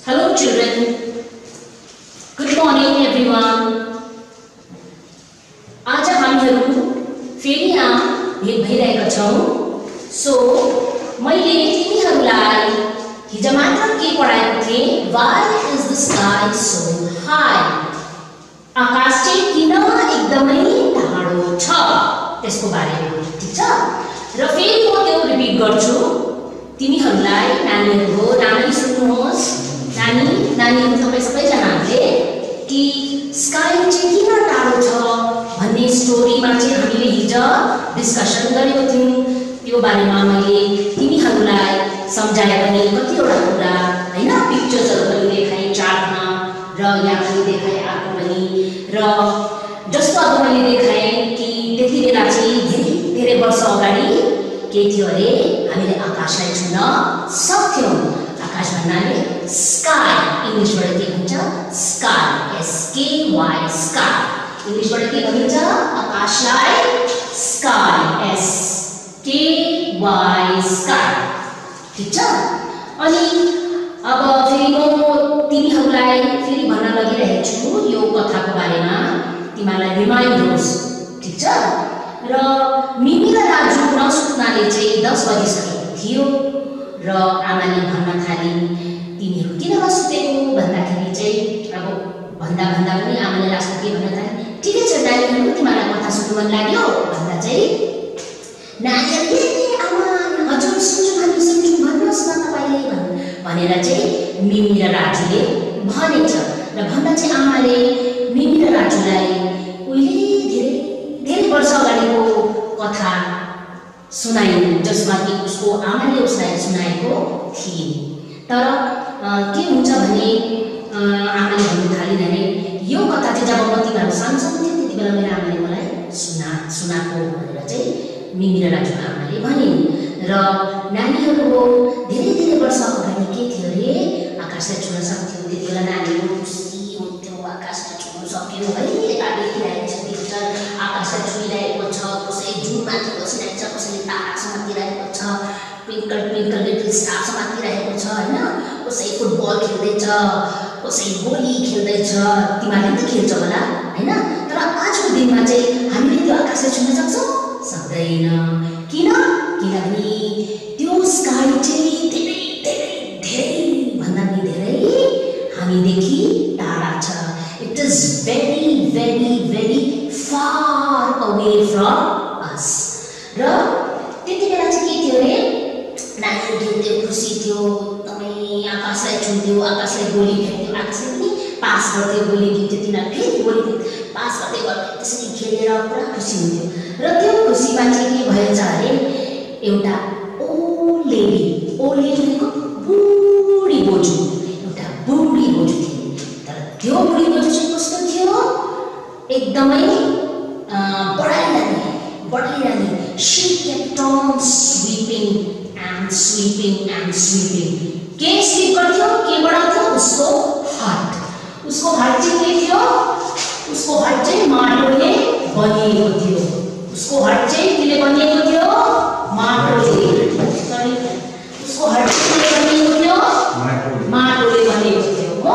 Hello children. Good morning everyone. आज हामीहरू फेरि यहाँ भेट भइरहेका छौं। सो मैले तिमीहरूलाई हिजो मात्र के पढाएको थिएँ? Why is the sky so high? आकाश चाहिँ किन एकदमै टाढो छ त्यसको बारेमा, ठीक छ? र फेरि म त्यो रिपिट गर्छु तिमीहरूलाई। नानीहरू हो, नानी सुन्नुहोस्। नानीहरू तपाईं सबैजनाले कि स्काई चाहिँ किन टाढो छ भन्ने स्टोरीमा चाहिँ हामीले हिजो डिस्कसन गरेको थियौं। त्यो बारेमा मैले तिमीहरूलाई सम्झाए पनि कतिवटा कुरा हैन, पिक्चर्सहरु पनि देखाए चार्टमा र यहाँ पनि देखाए अर्को पनि। र जस्तो अब मैले देखाए कि त्यति बेला चाहिँ धेरै वर्ष अगाडि के थियो अरे, हामीले आकाशलाई छुन सक्थ्यौं। आकाश भन्नाले स्काई, इंग्लिशबाट के भन्छ? Sky, SKY, sky. इंग्लिशबाट के भनिन्छ? आकाशलाई स्काई, SKY, स्काई, ठीक छ? अनि अब फेरि म तिमीहरूलाई फेरि भन्न लगिरहेको छु यो कथाको बारेमा, तिमीलाई रिमाइन्ड होस्, ठीक छ? र मिमी र राजु नसुत्नाले चाहिँ 10 बजिसकेको थियो र आमाले भन्न थालिन् तिमीहरू किन नसुतेको भन्दाखेरि चाहिँ अब भन्दा पनि आमाले लास्टमा के भन्न थाले, ठिकै छ नानीहरू तिमीलाई कथा सुन्नु मन लाग्यो भन्दा चाहिँ नानीहरूले आमा हजुर सुन्छु हामी सुन्छु भन्नुहोस् न तपाईले भनेर चाहिँ मिमी र राजुले भनेछ। र भन्दा चाहिँ आमाले मिमी र राजुलाई उहिले धेरै वर्ष अगाडिको कथा सुनाइन्, जसमा कि उसको आमाले उसलाई सुनाएको थिए। तर के हुन्छ भने आमाले भन्नु थालिन् अरे यो कथा चाहिँ जब म तिमीहरू सानो थिए त्यति बेला मेरो आमाले मलाई सुनाएको भनेर चाहिँ मिमी र राजुको आमाले भनिन्। र नानीहरू हो धेरै वर्ष अगाडि के थियो अरे, आकाशलाई छुन सक्थ्यो। त्यति बेला नानीहरू खुसी हुन्थ्यो, आकाशलाई छुन सक्यो है। यता देखिरहेको छ पिक्चर, आकाशलाई छुइरहेको छ, कसै जुनमाथि बसिरहेको छ, कसैले तारा समातिरहेको छ, ट्विङ्कल लिटल स्टार समातिरहेको छ हैन, कसै फुटबल खेल्दैछ, कसै गोली खेल्दैछ। तिमीहरूले त खेल्छ होला हैन, तर आजको दिनमा चाहिँ हामीले त्यो आकाशलाई छुन सक्छौँ? सक्दैन। किनभने त्यो स्काई चाहिँ धेरै भन्दा पनि धेरै हामीदेखि टाढा छ। It is very far away from us। र त्यति बेला चाहिँ के थियो अरे, नानीहरू खेल्थ्यो, खुसी थियो, तपाईँ आकाशलाई छुन्थ्यो, आकाशलाई गोली खेल्थ्यो, आकाशले पनि पास गर्थ्यो, गोली दिन्थ्यो, तिनीहरू फेरि गोली दिन्थ्यो, पास गर्दै त्यसरी खेलेर पुरा खुसी हुन्थ्यो। र त्यो खुसीमा चाहिँ के भएछ अरे, एउटा ओल्ड लेडी भनेको बुढी बोजू, एउटा बुढी बोजू थिए। तर त्यो बुढी बोजू चाहिँ कस्तो थियो? एकदमै बढाइरहने। She kept on sweeping and sweeping। के स्वीप गर्थ्यो? के बढाउँथ्यो? उसको हात चाहिँ के थियो? उसको हात चाहिँ माटोले बनिएको थियो। उसको हात चाहिँ केले बनिएको थियो? माटोले। उसको हात चाहिँ केले बनिएको थियो? माटोले बनिएको थियो हो।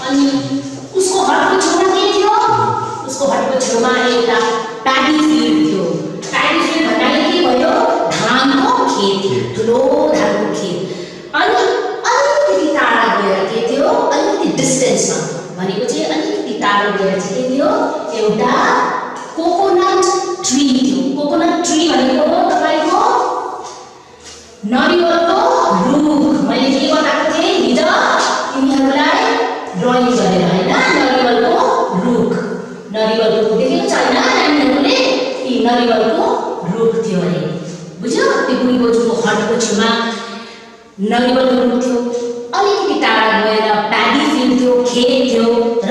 अनि उसको हातको छेउमा के थियो? उसको हातको छेउमा एउटा प्याडी फिल्ड थियो। प्याडी फिल्ड भन्नाले के भयो? धानको खेत, ठुलो धानको खेत। अनि अलिकति टाढा गएर के थियो? अलिकति डिस्टेन्समा भनेको चाहिँ अलिकति टाढा गएर चाहिँ के थियो? एउटा कोकोनट ट्री थियो। कोकोनट ट्री भनेको तपाईको नरिवलको रुख। मैले के बताएको थिएँ हिजो तिमीहरूलाई ड्रइङ गरेर हैन, नरिवलको रुख देखेको छ हैन नानीहरूले? यी नरिवलको रुख थियो अरे, बुझ्यो? त्यो बुढी बोजूको हटको छेउमा नरिवलको रुख थियो। अलिकति टाढा गएर प्याडी फिल्ड थियो, खेत थियो। र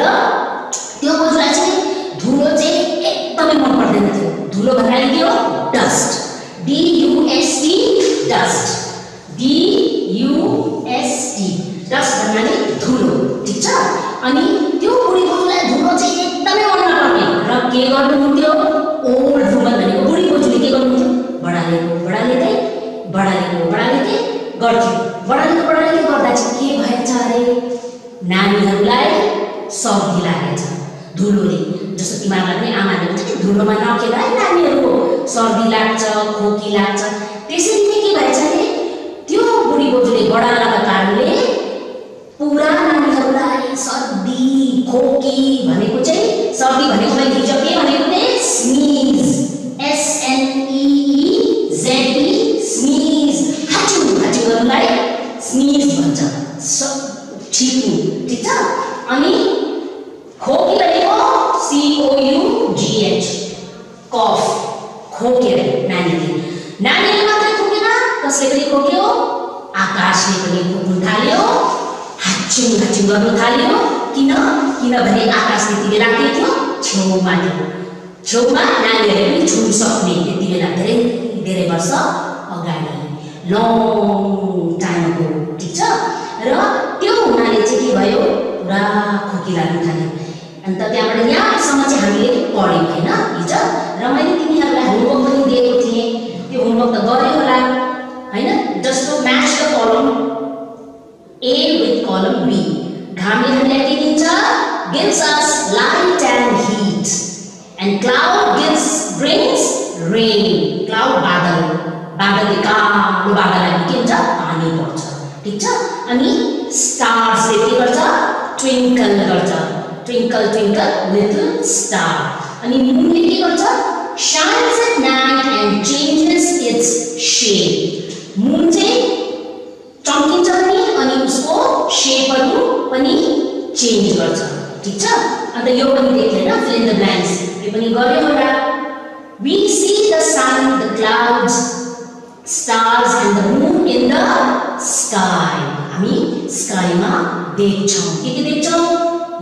त्यो बोजूलाई चाहिँ धुलो चाहिँ एकदमै मन पर्दैन थियो। धुलो भन्नाले के हो? डस्ट, DUST, डस्ट, डस्ट भन्नाले धुलो, ठीक छ? अनि त्यो बुढी बोजूलाई धुलो चाहिँ एकदमै मन नपर्ने र के गर्नुहुन्थ्यो? ओल्ड वुमन भनेको बुढी बोजूले के गर्नुहुन्थ्यो? बढालेको गर्थ्यो। बढाइले गर्दा चाहिँ के भएछ अरे नानीहरूलाई सर्दी लागेछ धुलोले। जस्तो तिमीहरूलाई पनि आमाले हुन्छ नि धुलोमा नखेर है नानीहरूको सर्दी लाग्छ खोकी लाग्छ। त्यसरी नै के भएछ अरे त्यो बुढी बोजूले बढाउनका कारणले पुरा नानीहरूलाई सर्दी खोकी भनेको चाहिँ सर्दी भनेको मैले हिजो के भनेको थिएँ स्निज SNEEZE स्निज हाचु हाचु गर्नुलाई स्निज भन्छ छिप्नु ठीक छ। अनि खोकी भनेको COUGH कफ खोके नानीले मात्रै खोकेन कसले पनि खोक्यो आकाशले पनि खोक्नु थाल्यो हाच्चुङ हाच्चुङ गर्नु थाल्यो। किनभने आकाश त्यति बेला के थियो छेउमा नानीहरूले पनि छुनु सक्ने त्यति बेला धेरै वर्ष अगाडि लङ टाइम हो ठिक छ। र त्यो हुनाले चाहिँ के भयो पुरा खोकी लाग्नु थाल्यो। अन्त त्यहाँबाट यहाँसम्म चाहिँ हामीले पढ्यौँ होइन हिजो। र मैले तिमीहरूलाई होमवर्क पनि दिएको थिएँ त्यो होमवर्क त गर्यो होला होइन। जस्तो म्याच द कलम A with column B घामले हामीलाई के दिन्छ gives us light and heat and cloud brings rain cloud बादलले कालो बादललाई के हुन्छ पानी पर्छ ठीक छ। अनि स्टार्सले के गर्छ ट्विङ्कल गर्छ ट्विङ्कल ट्विङ्कल लिटल स्टार। अनि मुनले के गर्छ shines at night and changes its shape मुन चाहिँ चम्किन्छ पनि अनि उसको शेपहरू पनि चेन्ज गर्छ ठीक छ। अन्त यो पनि देख्दैन fill in the blanks यो पनि गर्यो होला। We see the sun, the clouds, stars and the moon in the sky हामी स्काईमा देख्छौँ के देख्छौँ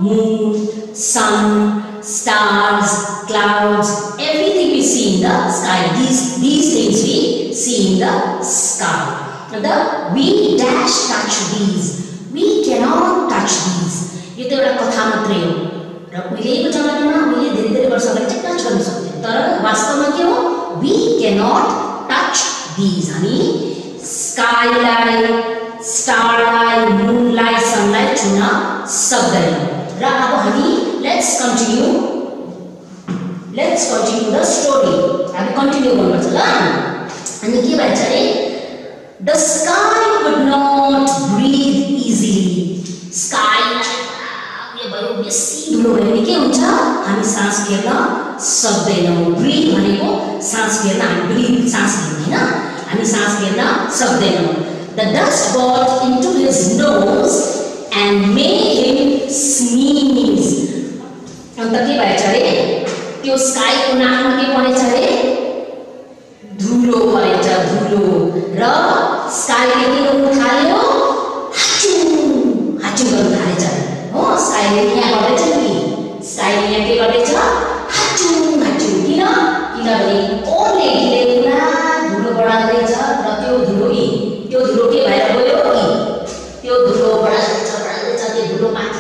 moon, sun, stars, clouds everything we see in the sky these things we see in the sky। we dash touch these we cannot touch these यो त एउटा कथा मात्रै हो र उहिलेको जमानामा हामीले धेरै वर्ष अगाडि चाहिँ टच गर्न सक्थ्यौँ तर वास्तवमा के हो we cannot touch these हामी स्काईलाई स्टारलाई मुनलाई सनलाई छुन सक्दैनौँ। र अब हामी let's continue the story हामी कन्टिन्यू गर्नुपर्छ ल। अनि के भन्छ अरे the sky could not breathe easily sky यो भयो बेसी धुलो भयो भने के हुन्छ हामी सास फेर्न सक्दैनौँ। ब्रीथ भनेको सास फेर्न हामी ब्रीथ सास लिँदैन हामी सास फेर्न सक्दैनौँ। the dust got into his nose and made him sneeze अन्त के भएछ अरे त्यो स्काईको नाकमा के परेछ अरे धुलो परेछ धुलो र स्काईले के गर्नु थाल्यो हाचुङ गर्नु थालेछ हो। स्काईले यहाँ गर्दैछ नि स्काईले यहाँ के गर्दैछ हाचुङ किनभने ओलेले पुरा धुलो बढाउँदैछ र त्यो धुलो के भएर गयो त्यो धुलो बढाउँदैछ त्यो धुलो माथि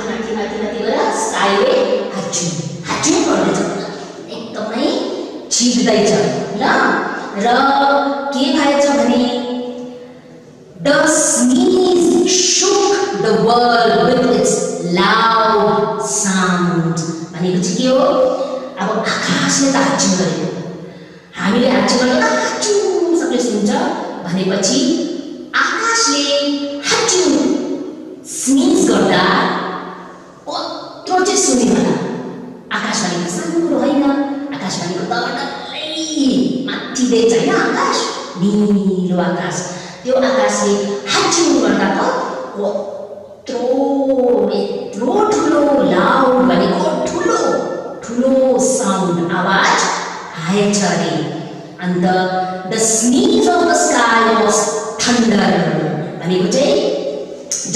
गएर स्काईले हाचुङ गर्दैछ एकदमै छिट्दैछ ल। र के भएछ भने the sneeze shook the world with its loud sound भनेको चाहिँ के हो अब आकाशले त हाचुङ गरेको हामीले हाचुङ गरेको हाचुङ सबले सुन्छ भनेपछि आकाशले हाचुङ स्निज गर्दा कत्रो चाहिँ सुन्यो होला। आकाश भनेको सानो होइन आकाश भनेको त डल्लै माथि देख्छ होइन आकाश निलो आकाश त्यो आकाशले हाचुङ गर्दा कत्रो यत्रो ठुलो लाउड भनेको ठुलो साउन्ड आवाज आएछ अरे। अन्त the sneeze of the sky was thunder भनेको चाहिँ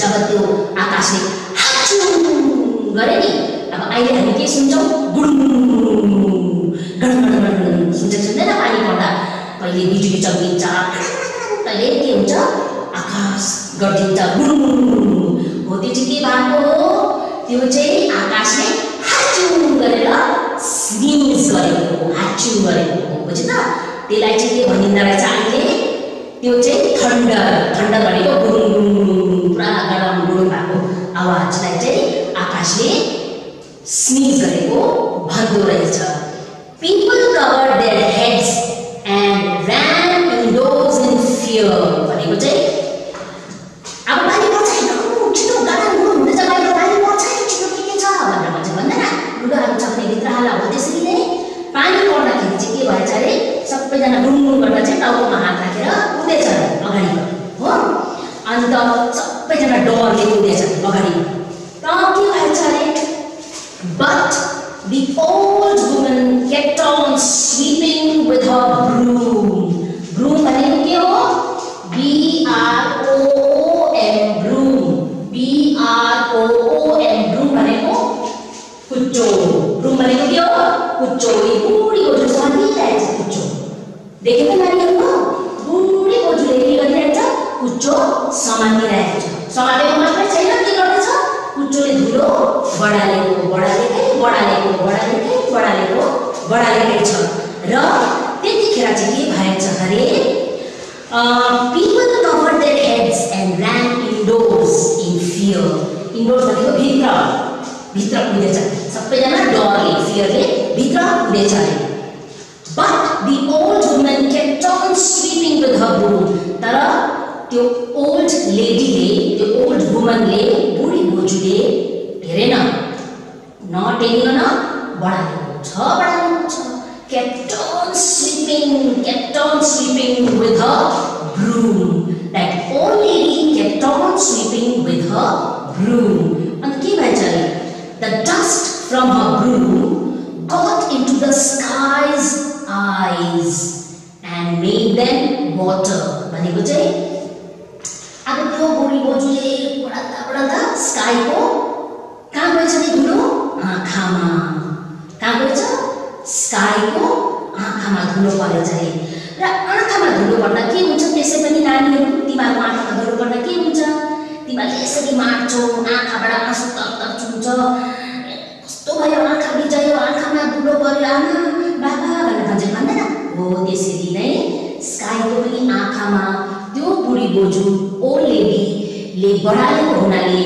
जब त्यो आकाशले हाचुङ गरे नि अब अहिले हामी के सुन्छौँ गुडुङ गडगड सुन्दैन पानी पर्दा कहिले बिजुली चम्किन्छ कहिले के हुन्छ आकाश गर्दिन्छ गुडुङ हो त्यो चाहिँ के भएको हो त्यो चाहिँ आकाशले हाचुङ गरेर स्निज गरेको हाचुङ गरेको हो बुझ्यो त। त्यसलाई चाहिँ के भनिँदो रहेछ अहिले त्यो चाहिँ थन्डर भनेको गुरुङ गुरुङ गुरुङ पुरा गरम गुरुङ भएको आवाजलाई चाहिँ आकाशले स्निज गरेको भन्दो रहेछ। People covered their heads and ran indoors in fear भनेको चाहिँ अब पानी पर्छ हैन छिटो गाडा गुरुङ हुँदैछ बाहिर पानी पर्छ छिटो के छ भनेर भन्छ भन्दैन लुगाहरू चक्ने भित्र हाला हो। त्यसरी नै पानी पर्दाखेरि चाहिँ के भएछ अरे सबैजना गुरुङ गर्दा चाहिँ टाउकोमा हात राखेर कुदेछ अगाडि हो। अन्त सबैजना डरले कुदेछ अगाडि। त के भएछ अरे but the old woman kept on sweeping with her broom. Broom भनेको के हो BROOM broom BROOM broom भनेको कुच्चो। broom भनेको के हो कुच्चो। यो बुढी बोजू समातिरहेछ कुच्चो देखे त नानीहरुको बुढी बोजूले के गरिरहेछ कुच्चो समातिरहेछ। समातेको मात्रै छैन के गर्दैछ कुच्चोले धुलो बढालेकै छ। र त्यतिखेर चाहिँ के भएछ अरे people covered their heads and ran indoors in fear. indoors भनेको भित्र कुदेछ सबैजना डरले फियरले भित्र कुदेछ अरे। but the old woman kept on sweeping with her broom. तर त्यो ओल्ड लेडीले त्यो ओल्ड वुमनले बुढी बोजूले हेरेन नटेलिकन बढालेको छ kept on sweeping with her broom. That old lady kept on sweeping with her broom. And के भएछ अरे the dust from her broom got into the sky's eyes and made them water. भनेको चाहिँ अब त्यो बुढी बोजूले बढाउँदा स्काईको कहाँ गएछ नि धुलो आँखामा। कहाँ गएछ स्काईको आँखामा धुलो परेछ अरे। र आँखामा धुलो पर्दा के हुन्छ त्यसै पनि नानीहरु तिमीहरुको आँखामा धुलो पर्दा के हुन्छ तिमीले यसरी मार्छौ आँखाबाट आँसु तप चुन्छ कस्तो भयो आँखा बिजायो आँखामा धुलो पर्यो आमा बाबा भनेर भन्छ भन्दैन हो। त्यसरी नै स्काईको पनि आँखामा त्यो बुढी बोजू ओल्ड लेडीले बढालेको हुनाले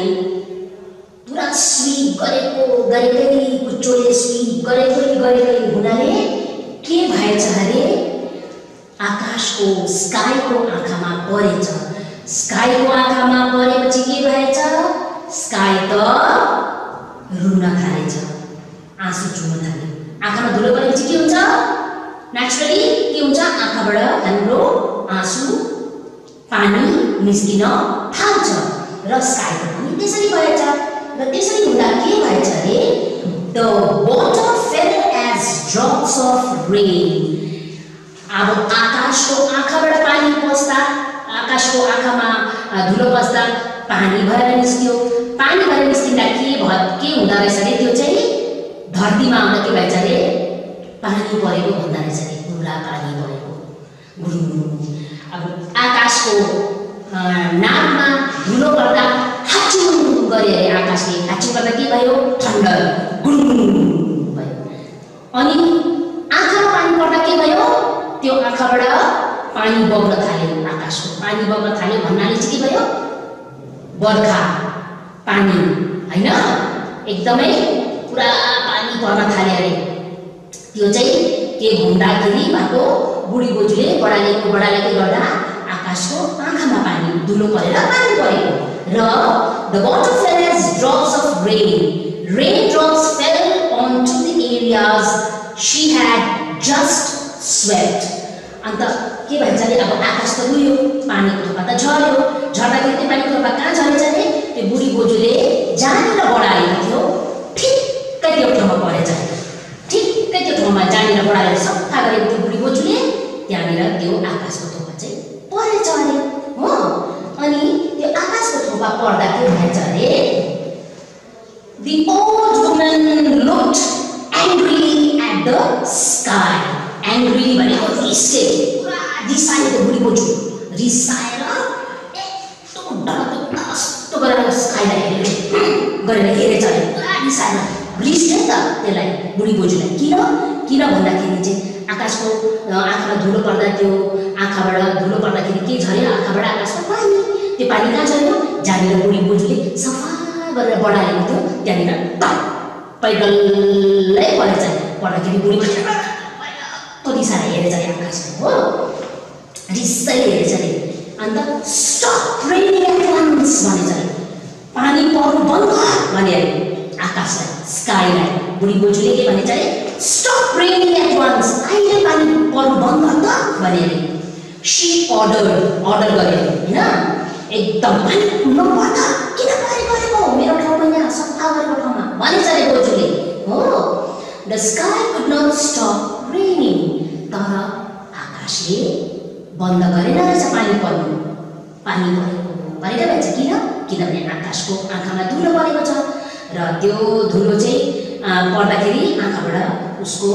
पुरा स्वीप गरेकै कुच्चोले स्वीप गरेकै हुनाले के भएछ अरे आकाशको स्काईको आँखामा परेछ। स्काईको आँखामा परेपछि के भएछ स्काई त रुन थालेछ आँसु चुह्न थाल्यो। आँखामा धुलो परेपछि के हुन्छ नेचुरली के हुन्छ आँखाबाट हाम्रो आँसु पानी निस्किन थाल्छ र स्काईको पनि त्यसरी भएछ। र त्यसरी हुँदा के भएछ अरे the water fell as drops of rain. अब आकाशको आँखाबाट पानी पस्दा आकाशको आँखामा धुलो पस्दा पानी भएर निस्क्यो। पानी भएर निस्किँदा के हुँदा रहेछ अरे त्यो चाहिँ धरतीमा आउँदा के भएछ अरे पानी परेको भन्दा रहेछ अरे पुरा पानी परेको गुरुङ। अब आकाशको नाकमा धुलो पर्दा हाचुङ गरे अरे आकाशले। हाचुङ गर्दा के भयो ठन्डर गुरुङ भयो। अनि आँखामा पानी पर्दा के भयो त्यो आँखाबाट पानी बग्न थाल्यो। आकाशको पानी बग्न थाल्यो भन्नाले चाहिँ के भयो बर्खा पानी हैन एकदमै पुरा पानी पर्न थाल्यो अरे। त्यो चाहिँ के भन्दाखेरि भएको बुढी बोजूले बढालेको गर्दा आकाशको आँखामा पानी धुलो परेर पानी परेको। र the water fell as drops of rain. Raindrops fell onto the areas she had just swept. अन्त के भन्छ अरे अब आकाश त गयो पानीको थोपा त झर्यो। झर्दाखेरि त्यो पानीको थोपा कहाँ झरेछ अरे त्यो बुढी बोजूले जहाँनिर बढाएको थियो ठिक्कै त्यो ठाउँमा परेछ। ठिक्कै त्यो ठाउँमा जहाँनिर बढाएर सफा गरेको त्यो बुढी बोजूले त्यहाँनिर त्यो आकाशको थोपा चाहिँ परेछ अरे हो। अनि त्यो आकाशको थोपा पर्दा के भएछ अरे the old woman looked angrily at the sky. Angrily भनेको रिसले पुरा रिसाएको बुढी बोजू रिसाएर यस्तो डरलाग्दो कस्तो गरेर स्काईलाई हेरेछ अरे पुरा रिसाएर रिस थियो नि त त्यसलाई बुढी बोजूलाई। किन भन्दाखेरि चाहिँ आकाशको आँखामा धुलो पर्दा त्यो आँखाबाट धुलो पर्दाखेरि के झऱ्यो आँखाबाट आकाशमा पानी, त्यो पानी कहाँ झऱ्यो जहाँनिर बुढी बोजूले सफा गरेर बढाएको थियो त्यहाँनिर पैदलै परेछ। पर्दाखेरि बुढी बोजू कति साह्रो हेरेछ अरे आकाशमा हो, रिसैले हेरेछ अरे। अन्त स्टप रेनिङ एट वन्स भनेछ अरे, पानी पर्नु बन्द भने अरे आकाशलाई, स्काईलाई। बुढी बोजूले के भनेछ अरे स्टप रेनिङ एट वन्स, अहिले पानी पर्नु बन्द गर त भने अरे। सी अर्डर गरे होइन, एकदम पानी नपर्छ किन गरेको मेरो ठाउँमा यहाँ सफा गरेको ठाउँमा भनेछ अरे बोजूले हो। The sky could not stop raining, तर आकाशले बन्द गरेन रहेछ पानी पर्नु। पानी परेको भन्छ किन, किनभने आकाशको आँखामा धुलो परेको छ र त्यो धुलो चाहिँ पर्दाखेरि आँखाबाट उसको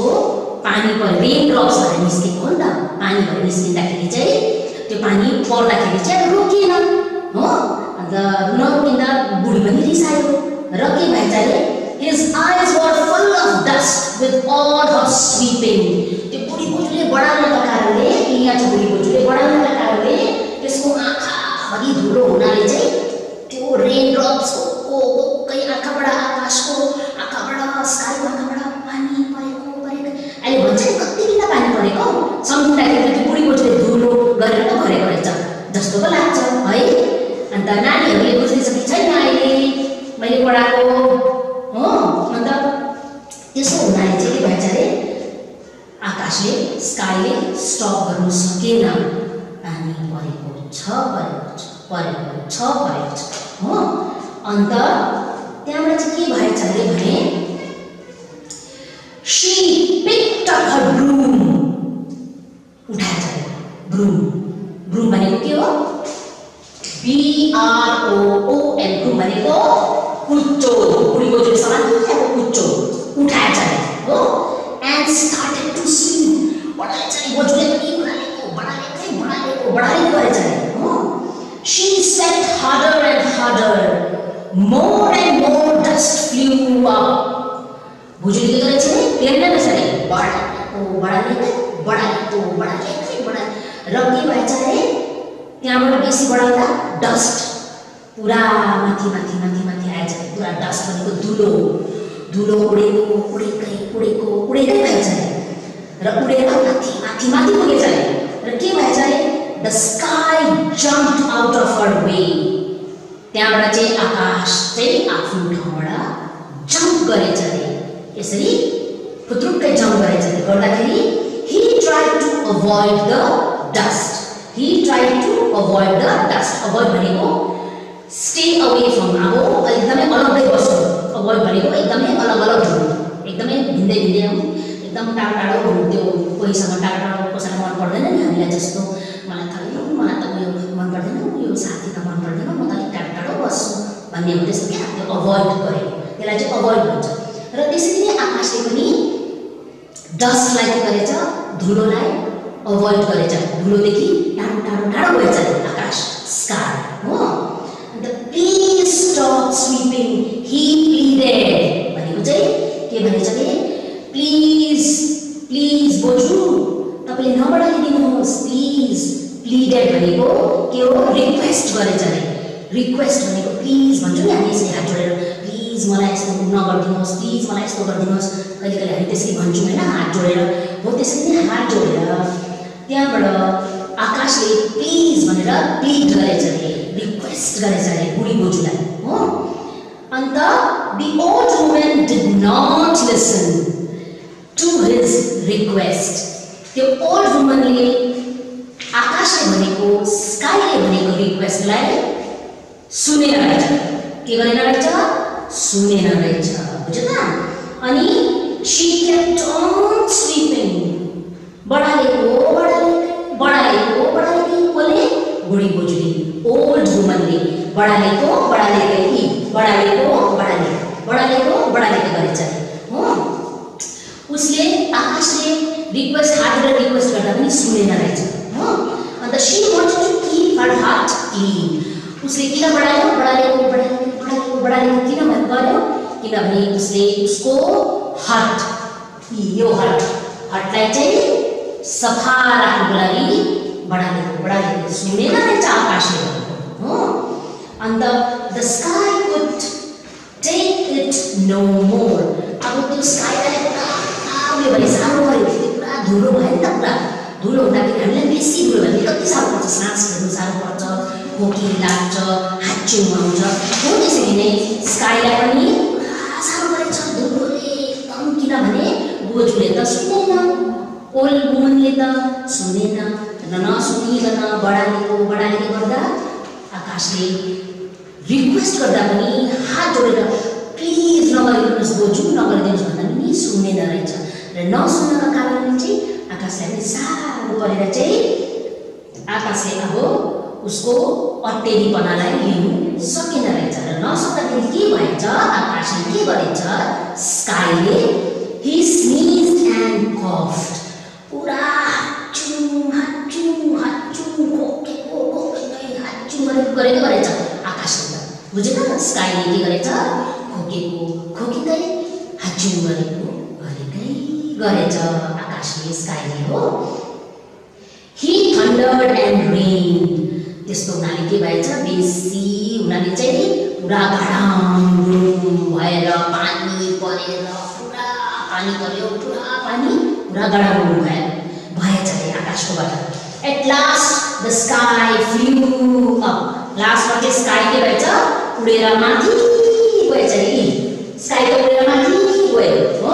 पानी पर रेन ड्रप्स भएर निस्केको हो नि त। पानी भएर निस्किँदाखेरि चाहिँ त्यो पानी पर्दाखेरि चाहिँ रोकिएन हो। अन्त नरोकिँदा बुढी पनि रिसायो र के भन्छ अरे his eyes were full of dust with all her sweeping. त्यो बुढी बोजूले बढाउनका कारणले, यहाँ चाहिँ बुढी बोजूले बढाउनका कारणले त्यसको आँखाभरि धुलो हुनाले चाहिँ त्यो रेन ड्रप्सको ओकै आँखाबाट आकाशको आँखाबाट स्काईको आँखाबाट पानी परेको अहिले भन्छ नि कति बिना पानी परेको सम्झिँदाखेरि त्यो बुढी बोजूले धुलो गरेर पो गरेको रहेछ जस्तो पो लाग्छ है। अन्त नानीहरूले बुझिसकेको छैन अहिले मैले पढाएको हो। अन्त त्यसो हुनाले चाहिँ के भन्छ अरे आकाशले स्काईले स्टप गर्नु सकेन, पानी परेको छ हो। अन्त त्यहाँबाट चाहिँ के भएछ अरे भने she picked up her broom, उठाएछ ब्रूम भनेको के हो BROOM, ब्रूम भनेको कुच्चो, बुढी बोजूले समान कुच्चो उठाएछ अरे हो। एन्ड स्टार्टेड टु स्विम, बढाएछ अरे बोजूले पनि बढालेको गरेछ अरे हो। She said harder and harder, more and more dust flew up। बोजूले के गरेछ अरे हेर्न नसरे बढालेको र के भएछ अरे त्यहाँबाट बेसी बढाउँदा डस्ट पुरा माथि आएछ, पुरा डस्ट भनेको धुलो उडेकै भएछ अरे र उडेर माथि पुगेछ अरे र के भएछ अरे the sky jumped out of her way. त्यहाँबाट चाहिँ आकाश चाहिँ आफ्नो ठाउँबाट जम्प गरेछ अरे, यसरी फुत्रुक्कै जम्प गरेछ अरे। गर्दाखेरि he tried to avoid the dust, avoid भनेको stay away from, अब एकदमै अलग्गै बस्नु, avoid भनेको एकदमै अलग हुनु, एकदमै भिन्दै एकदम टाढो हुनु। त्यो कोहीसँग टाढो कसैलाई मन पर्दैन नि हामीलाई, जस्तो मलाई त उयो मन पर्दैन, यो साथी त मन पर्दैन, म त अलिक टाढो बस्छु भन्ने हो। त्यसो क्या त्यो अभोइड गरेको त्यसलाई चाहिँ अभोइड भन्छ। र त्यसरी नै आकाशले पनि डस्टलाई के गरेछ, धुलोलाई अभोइड गरेछ, धुलोदेखि टाढो गएछ आकाश स्काई हो। अन्त प्लिज स्टप स्विपिङ ही प्लिडेड भनेको चाहिँ के भनेछ भने प्लिज बोजू तपाईँले नबढाइदिनुहोस् प्लिज। प्लिडेड भनेको के हो रिक्वेस्ट गरेछ अरे। रिक्वेस्ट भनेको प्लिज भन्छौँ नि हामी यसरी हात जोडेर प्लिज मलाई यस्तो नगरिदिनुहोस्, प्लिज मलाई यस्तो गरिदिनुहोस्, कहिले हामी त्यसरी भन्छौँ होइन हात जोडेर हो। त्यसरी नै हात जोडेर त्यहाँबाट आकाशले प्लिज भनेर प्लिड गरेछ अरे, रिक्वेस्ट गरेछ अरे बुढी बोजूलाई हो। अन्त the old woman did not listen to his request। त्यो ओल्ड वुमनले आकाशले भनेको स्काईले भनेको रिक्वेस्टलाई सुनेन रहेछ, के गरेन रहेछ, सुनेन रहेछ, बुझ्यो त। अनि she kept on sweeping, बढालेको कसले, बुढी बोजूले, ओल्ड वुमनले बढालेको गरेछ हो। उसले आकाशले रिक्वेस्ट हार्ट गर्दा पनि सुनेन रहेछ हो। And she wanted to keep her heart clean. उसले किन बढालेको किन गर्यो, किनभने उसले उसको हार्टलाई चाहिँ सफा राख्नुको लागि बढालेको सुनेन रहेछ आकाशले हो and the sky could take it no more अब त्यो स्काईलाई पुरा भने साह्रो पऱ्यो पुरा धुलो भयो नि त पुरा धुलो हुँदाखेरि हामीलाई बेसी धुलो भयो कति साह्रो पर्छ सास फेर्नु साह्रो पर्छ खोकी लाग्छ हाच्चुङ आउँछ हो त्यसरी नै स्काईलाई पनि पुरा साह्रो परेछ धुलोले एकदम किनभने बोजूले त सुनेन ओल्ड वुमनले त सुनेन र नसुनिकन बढालेको गर्दा आकाशले रिक्वेस्ट गर्दा पनि हात जोडेर प्लिज नगरिदिनुहोस् बोजू नगरिदिनुहोस् भन्दा पनि सुन्दैन रहेछ र नसुन्नका कारणले चाहिँ आकाशलाई पनि साह्रो परेर चाहिँ आकाशले अब उसको अटेरीपनालाई लिनु सकेन रहेछ र नसक्दाखेरि के भएछ आकाशले के गरेछ स्काईले he sneezed and coughed पुरा हाच्चुङ गरेको गरेछ आकाशले त बुझेन स्काईले के गरेछ खोकेकै हाच्चुङ गरेकै गरेछ आकाशले स्काईले हो he thundered and rained त्यस्तो हुनाले के भएछ बेसी हुनाले चाहिँ पुरा घडाम भएर पानी परेर पुरा गडाउनु भएछ अरे आकाशकोबाट at last the sky flew up लास्टमा चाहिँ स्काई के भएछ उडेर माथि गएछ अरे स्काई त उडेर माथि गयो हो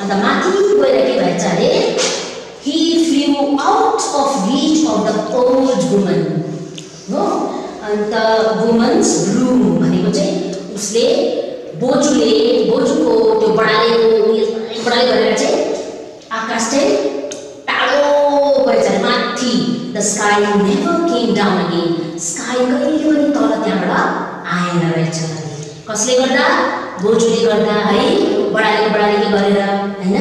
अन्त माथि गएर के भएछ अरे he flew out of reach of the old woman हो अन्त वुमन्स ब्लूम भनेको चाहिँ उसले बोजूको त्यो बडाले गरेर चाहिँ आकाश चाहिँ टाढो गएछ माथि the sky never came down again sky कहिले पनि तल त्यहाँबाट आएन रहेछ कसले गर्दा बोजूले गर्दा है बडाले गरेर हैन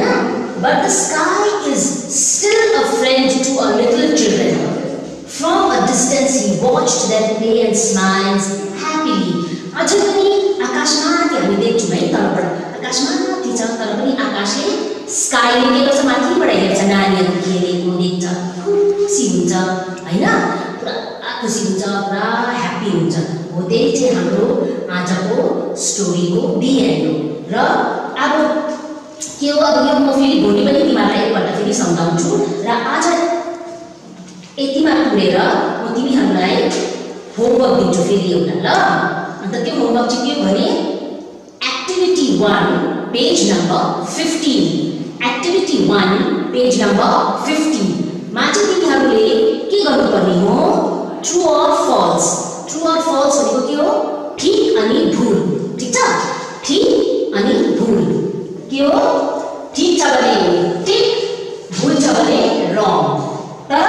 but the sky is still a friend to a little children from a distance he watched them play and smiles happily अझै पनि आकाशमाथि हामी देख्छौँ है तलबाट आकाशमाथि छ तर पनि आकाशले स्काईले के गर्छ माथिबाट हेर्छ नानीहरू खेलेको देख्छ खुसी हुन्छ होइन पुरा खुसी हुन्छ पुरा ह्याप्पी हुन्छ हो त्यही चाहिँ हाम्रो आजको स्टोरीको बिएन्ड हो र अब के हो अब यो म फेरि भोलि पनि तिमीहरूलाई एकपल्ट फेरि सम्झाउँछु र आज यतिमा पुगेर म तिमीहरूलाई होमवर्क दिन्छु फेरि एउटा ल अन्त त्यो होमवर्क चाहिँ के हो भने activity 1 page number 15 activity 1 page number 15 मा चाहिँ तिमीहरूले के गर्नुपर्ने हो ट्रु अर फल्स भनेको के हो ठीक अनि भुल ठीक छ ठीक अनि भुल के हो ठीक छ भने ठीक भुल छ भने रङ तर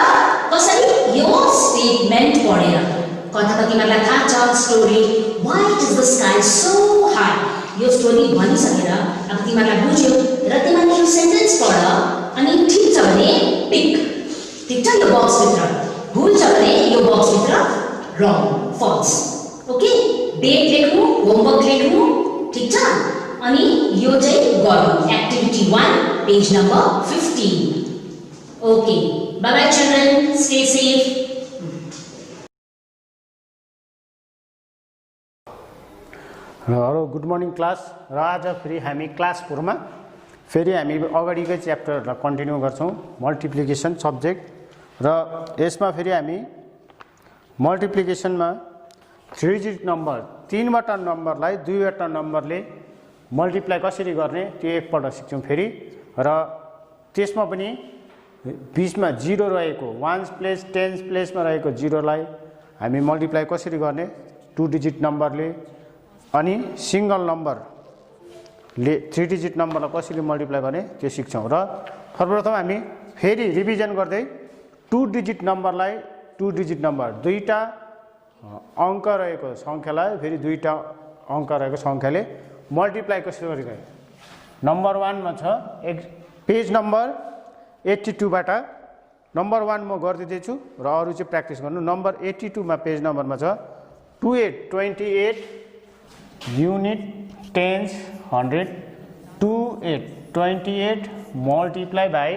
कसरी यो स्टेटमेन्ट पढेर कथा त तिमीहरूलाई थाहा छ story why is the sky so high यो स्टोरी भनिसकेर अब तिमीहरूलाई बुझ्यो र तिमीहरूले यो सेन्टेन्स पढ अनि ठीक छ भने टिक ठीक छ यो बक्सभित्र भुल छ भने यो बक्सभित्र रङ फल्स ओके डेट लेख्नु होमवर्क लेख्नु ठीक छ अनि यो चाहिँ गर्नु activity 1 page number 15 okay bye bye children stay safe hello good morning class र आज फेरि हामी क्लास 4 मा फेरि हामी अगाडिकै च्याप्टरलाई कन्टिन्यू गर्छौं मल्टिप्लिकेसन सब्जेक्ट र यसमा फेरि हामी मल्टिप्लिकेसनमा 3 डिजिट नम्बर 3 वटा नम्बरलाई 2 वटा नम्बरले मल्टिप्लाई कसरी गर्ने त्यो एकपल्ट सिक्छौं फेरि र त्यसमा पनि बीचमा 0 रहेको 1s प्लेस 10s प्लेसमा रहेको 0 लाई हामी मल्टिप्लाई कसरी गर्ने 2 डिजिट नम्बरले अनि सिंगल नम्बरले 3 डिजिट नम्बरलाई कसरी मल्टिप्लाई गर्ने त्यो सिक्छौं र सर्वप्रथम हामी फेरि रिभिजन गर्दै 2 डिजिट नम्बरलाई 2 डिजिट नम्बर दुईटा अंक रहेको संख्यालाई फेरि दुईटा अंक रहेको संख्याले मल्टिप्लाई कसरी गर्ने नम्बर 1 मा छ पेज नम्बर 82 बाट नम्बर 1 म गर्दिदैछु र अरु चाहिँ प्र्याक्टिस गर्नु नम्बर 82 मा पेज नम्बरमा छ 28 28 unit tens 100 28 multiply by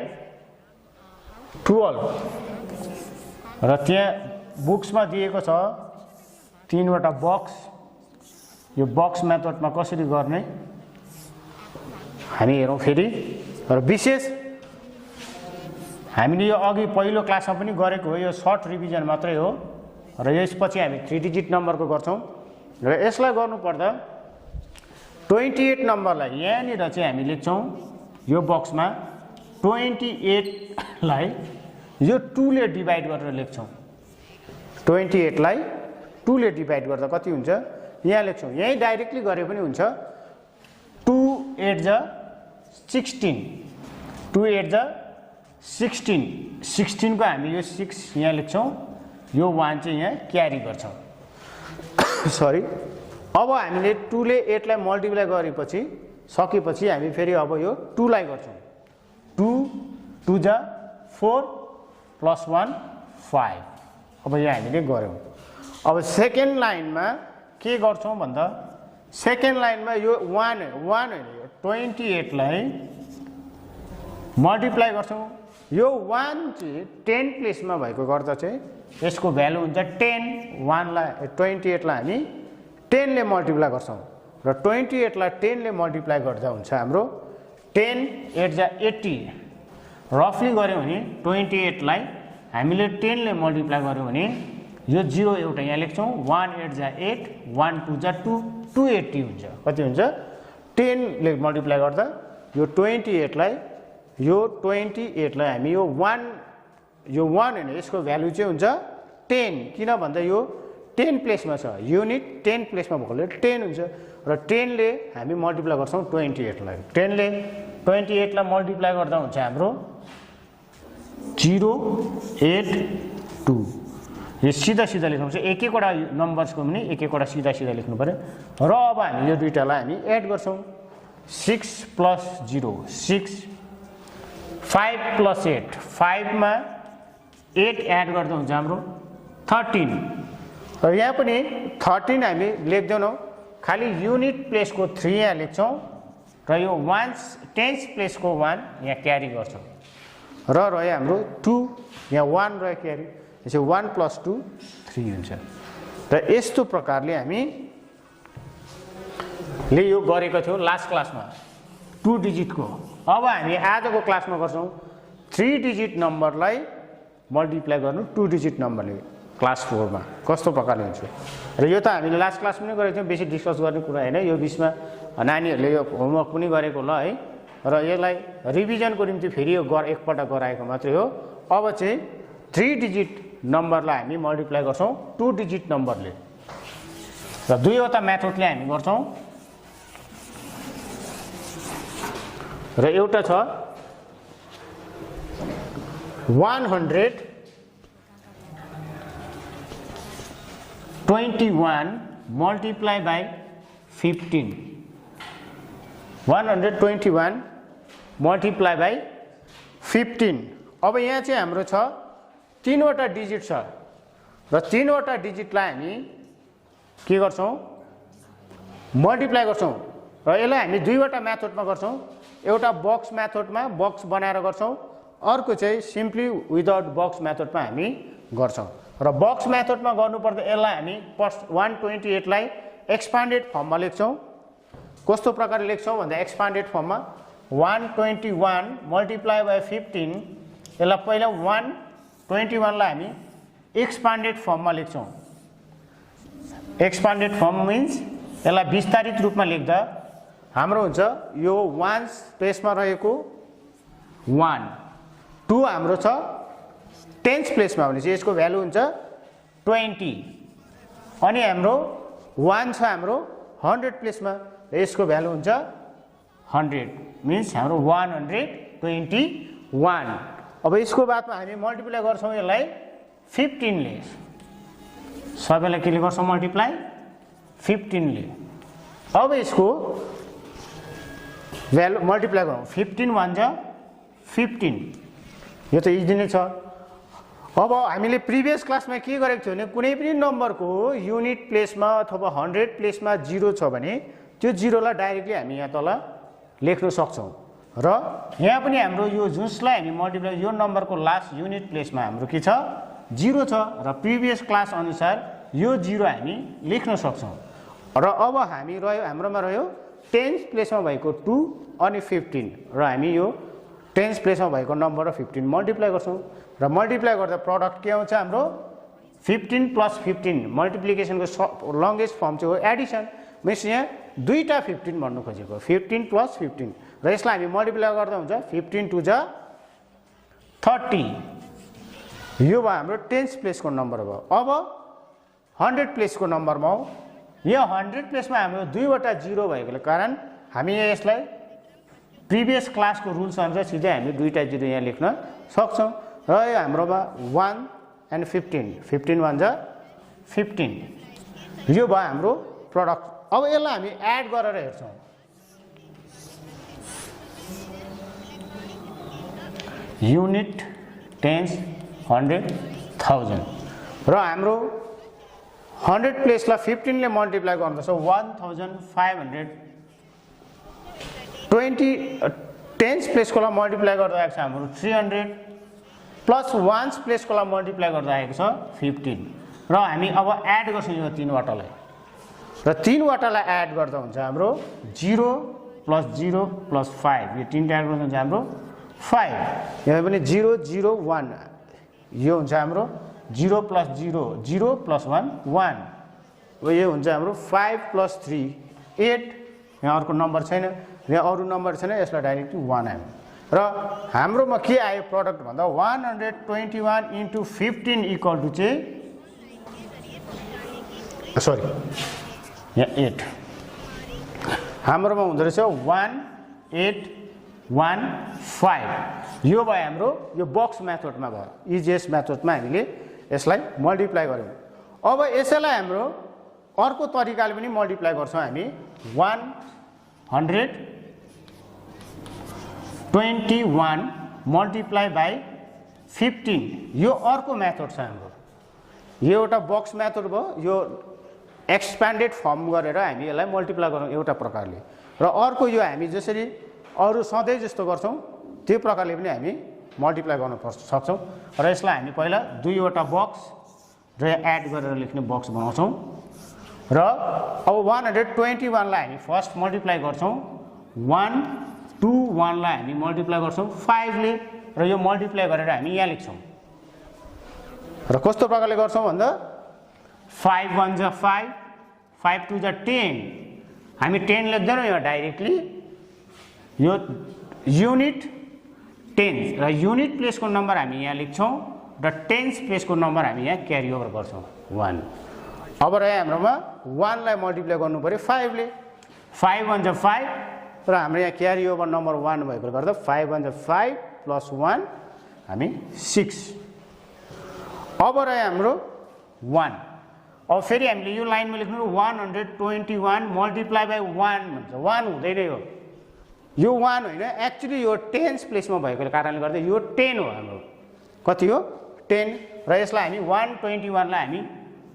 12 र त्यहाँ बुक्समा दिएको छ 3 वटा बक्स। यो बक्स मेथडमा कसरी गर्ने हामी हेरौँ फेरि। र विशेष हामीले यो अघि पहिलो क्लासमा पनि गरेको हो, यो सर्ट रिभिजन मात्रै हो। र यसपछि हामी 3 डिजिट नम्बरको गर्छौँ। र यसलाई गर्नुपर्दा 28 नम्बरलाई यहाँनिर चाहिँ हामी लेख्छौँ यो बक्समा 28 लाई यो 2 ले डिभाइड गरेर लेख्छौँ। 28 लाई 2 ले डिभाइड गर्दा कति हुन्छ यहाँ लेख्छौँ। यही डाइरेक्टली गरे पनि हुन्छ। 2 8 जा 16, 2 8 जा 16, 16 को हामी यो 6 यहाँ लेख्छौँ, यो 1 चाहिँ यहाँ क्यारी गर्छौँ। सरी, अब हामीले 2 ले 8 लाई मल्टिप्लाई गरेपछि सकेपछि हामी फेरि अब यो 2 लाई गर्छौँ। 2 2 जा 4 प्लस 1 5। अब यहाँ हामीले गऱ्यौँ। अब सेकेन्ड लाइनमा के गर्छौँ भन्दा सेकेन्ड लाइनमा यो 1 होइन, 28 लाई मल्टिप्लाई गर्छौँ। यो 1 चाहिँ 10 प्लेसमा भएको गर्दा चाहिँ यसको भ्यालु हुन्छ 10। 1 लाई 28 लाई हामी 10 ले मल्टिप्लाई गर्छौँ र 28 लाई 10 ले मल्टिप्लाई गर्दा हुन्छ हाम्रो 10 8 जा 80। रफली गऱ्यौँ भने 28 लाई हामीले 10 ले मल्टिप्लाई गऱ्यौँ भने यो 0 एउटा यहाँ लेख्छौँ। 1 8 जा 8, 1 2 जा 2, 280 हुन्छ। कति हुन्छ 10 ले मल्टिप्लाई गर्दा यो 28 लाई हामी यो 1 होइन, यसको भ्यालु चाहिँ हुन्छ 10। किन भन्दा यो 10 प्लेसमा छ, युनिट 10 प्लेसमा भएकोले 10 हुन्छ। र 10 ले हामी मल्टिप्लाई गर्छौँ 28 लाई। 10 ले 28 लाई मल्टिप्लाई गर्दा हुन्छ हाम्रो 0 8 2। यो सीधा सीधा लेख्नु पर्छ, एक एकवटा नम्बर्सको पनि एक एकवटा सीधा सीधा लेख्नु पर्यो। र अब हामी यो दुईटालाई हामी एड गर्छौँ। 6 प्लस 0 6, 5 प्लस 8 5 मा 8 एड गर्दा हुन्छ हाम्रो 13। र यहाँ पनि 13 हामी लेख्दैनौँ, खालि युनिट प्लेसको 3 यहाँ लेख्छौँ र यो 10s प्लेसको 1 यहाँ क्यारी गर्छौँ। र रह्यो हाम्रो 2, यहाँ 1 रह्यो क्यारी, यसो 1 प्लस 2 3 हुन्छ। र यस्तो प्रकारले हामीले यो गरेको थियौँ लास्ट क्लासमा 2 डिजिटको। अब हामी आजको क्लासमा गर्छौँ 3 डिजिट नम्बरलाई मल्टिप्लाई गर्नु 2 डिजिट नम्बरले क्लास 4 मा कस्तो प्रकारले हुन्छ। र यो त हामीले लास्ट क्लास पनि गरेको थियौँ, बेसी डिस्कस गर्ने कुरा होइन। यो बिचमा नानीहरूले यो होमवर्क पनि गरेको ल है। र यसलाई रिभिजनको निम्ति फेरि यो एकपल्ट गराएको मात्रै हो। अब चाहिँ 3 डिजिट नम्बरलाई हामी मल्टिप्लाई गर्छौँ 2 डिजिट नम्बरले। र दुईवटा मेथडले हामी गर्छौँ। र एउटा छ 121 मल्टिप्लाई बाई 15। 121 multiply by 15। अब यहाँ चाहिँ हाम्रो छ 3 वटा डिजिट छ र 3 वटा डिजिटलाई हामी के गर्छौँ मल्टिप्लाई गर्छौँ। र यसलाई हामी दुईवटा मेथडमा गर्छौँ। एउटा बक्स मेथडमा बक्स बनाएर गर्छौँ, अर्को चाहिँ सिम्पली विदाउट बक्स मेथडमा हामी गर्छौँ। र बक्स मेथडमा गर्नुपर्दा यसलाई हामी 128 लाई एक्सपान्डेड फर्ममा लेख्छौँ। कस्तो प्रकारले लेख्छौँ भन्दा एक्सपान्डेड फर्ममा 121 मल्टिप्लाई बाई 15। यसलाई पहिला 121 लाई हामी एक्सपान्डेड फर्ममा लेख्छौँ। एक्सपान्डेड फर्म मिन्स यसलाई विस्तारित रूपमा लेख्दा हाम्रो हुन्छ यो 1 स्पेसमा रहेको 1, 2 हाम्रो छ 10s प्लेसमा भनेपछि यसको भ्यालु हुन्छ 20। अनि हाम्रो 1 छ हाम्रो 100 प्लेसमा, यसको भ्यालु हुन्छ 100 मिन्स हाम्रो 121। अब यसको बादमा हामी मल्टिप्लाई गर्छौँ यसलाई 15 ले। सबैलाई के ले गर्छौँ मल्टिप्लाई 15 ले। अब यसको भ्यालु मल्टिप्लाई गरौँ 15 1 जा 15। यो त इजी नै छ। अब हामीले प्रिभियस क्लासमा के गरेको थियो भने कुनै पनि नम्बरको युनिट प्लेसमा अथवा 100 प्लेसमा 0 छ भने त्यो 0 लाई डाइरेक्टली हामी यहाँ तल लेख्न सक्छौँ। र यहाँ पनि हाम्रो यो जसलाई हामी मल्टिप्लाई यो नम्बरको लास्ट युनिट प्लेसमा हाम्रो के छ 0 छ र प्रिभियस क्लास अनुसार यो 0 हामी लेख्न सक्छौं र अब हामी रह्यो हाम्रोमा रह्यो टेन्स प्लेसमा भएको 2 अनि 15 र हामी यो टेन्स प्लेसमा भएको नम्बर र 15 मल्टिप्लाई गर्छौं र मल्टिप्लाई गर्दा प्रोडक्ट के आउँछ हाम्रो 15 + 15 मल्टिप्लिकेसनको लंगेस्ट फर्म चाहिँ हो एडिसन मिन्स यहाँ दुईटा 15 भन्नु खोजेको 15 + 15 र यसलाई हामी मल्टिप्लाई गर्दा हुन्छ 15 2 जा 30 यो भयो हाम्रो टेन्स प्लेसको नम्बर भयो अब 100 प्लेसको नम्बरमा हो यहाँ 100 प्लेसमा हाम्रो दुईवटा 0 भएकोले कारण हामी यसलाई प्रिभियस क्लासको रुल्स अनुसार सिधै हामी दुईटा 0 यहाँ लेख्न सक्छौं र यो हाम्रोमा 1 and 15 15 1 जा 15 यो भयो हाम्रो प्रोडक्ट अब यसलाई हामी एड गरेर हेर्छौं युनिट टेन्स 100,000 र हाम्रो 100 प्लेसलाई 15 ले मल्टिप्लाई गर्नुपर्छ 1520 टेन्स प्लेसको लाई मल्टिप्लाई गर्दा आएको छ हाम्रो 300 प्लस वान्स प्लेसको लाई मल्टिप्लाई गर्दा आएको छ 15 र हामी अब एड गर्छौं यो तीनवटालाई र तीनवटालाई एड गर्दा हुन्छ हाम्रो 0 + 0 + 5 यो तीनटा एड गर्दा हुन्छ हाम्रो 5 यहाँ पनि 0 0 1 यो हुन्छ हाम्रो 0 + 0 0 + 1 1 र यो हुन्छ हाम्रो 5 + 3 8 यहाँ अर्को नम्बर छैन यहाँ अरु नम्बर छैन यसलाई डाइरेक्टली 1 आयो र हाम्रोमा के आयो प्रोडक्ट भन्दा 121 * 15 = चाहिँ सरी यहाँ 8 हाम्रोमा हुँदो रहेछ 1815 यो भयो हाम्रो यो बक्स मेथडमा भयो इजिएस्ट मेथडमा हामीले यसलाई मल्टिप्लाई गर्यौं अब यसैलाई हाम्रो अर्को तरिकाले पनि मल्टिप्लाई गर्छौं हामी 121 मल्टिप्लाई बाइ 15 यो अर्को मेथड छ हाम्रो यो एउटा बक्स मेथड भयो यो एक्सप्यान्डेड फर्म गरेर हामी यसलाई मल्टिप्लाई गरौँ एउटा प्रकारले र अर्को यो हामी जसरी अरु सधैं जस्तो गर्छौं त्यो प्रकारले पनि हामी मल्टिप्लाई गर्न सक्छौं र यसलाई हामी पहिला दुईवटा बक्स र एड गरेर लेख्ने बक्स बनाउँछौं र अब 121 लाई हामी फर्स्ट मल्टिप्लाई गर्छौं 121 लाई हामी मल्टिप्लाई गर्छौं 5 ले र यो मल्टिप्लाई गरेर हामी यहाँ लेख्छौं र कस्तो प्रकारले गर्छौं भन्दा 5 1 जा 5 5 2 जा 10 हामी 10 लेख्दैनौं यहाँ डाइरेक्टली यो युनिट टेन्स र युनिट प्लेसको नम्बर हामी यहाँ लेख्छौं र टेन्स प्लेसको नम्बर हामी यहाँ क्यारी ओभर गर्छौं 1 अब रह्यो हाम्रोमा 1 लाई मल्टिप्लाई गर्नु पर्यो 5 ले 5 1 जा 5 र हाम्रो यहाँ क्यारी ओभर नम्बर 1 भएकोले गर्दा 5 1 जा 5 + 1 हामी 6 अब रह्यो हाम्रो 1 अब फेरि हामीले यो लाइनमा लेख्नु 121 मल्टिप्लाई बाइ 1 भन्छ 1 हुँदैन यो 1 हैन एक्चुअली यो टेन्स प्लेसमा भएको कारणले गर्दा यो 10 हो हाम्रो कति हो 10 र यसलाई हामी 121 लाई हामी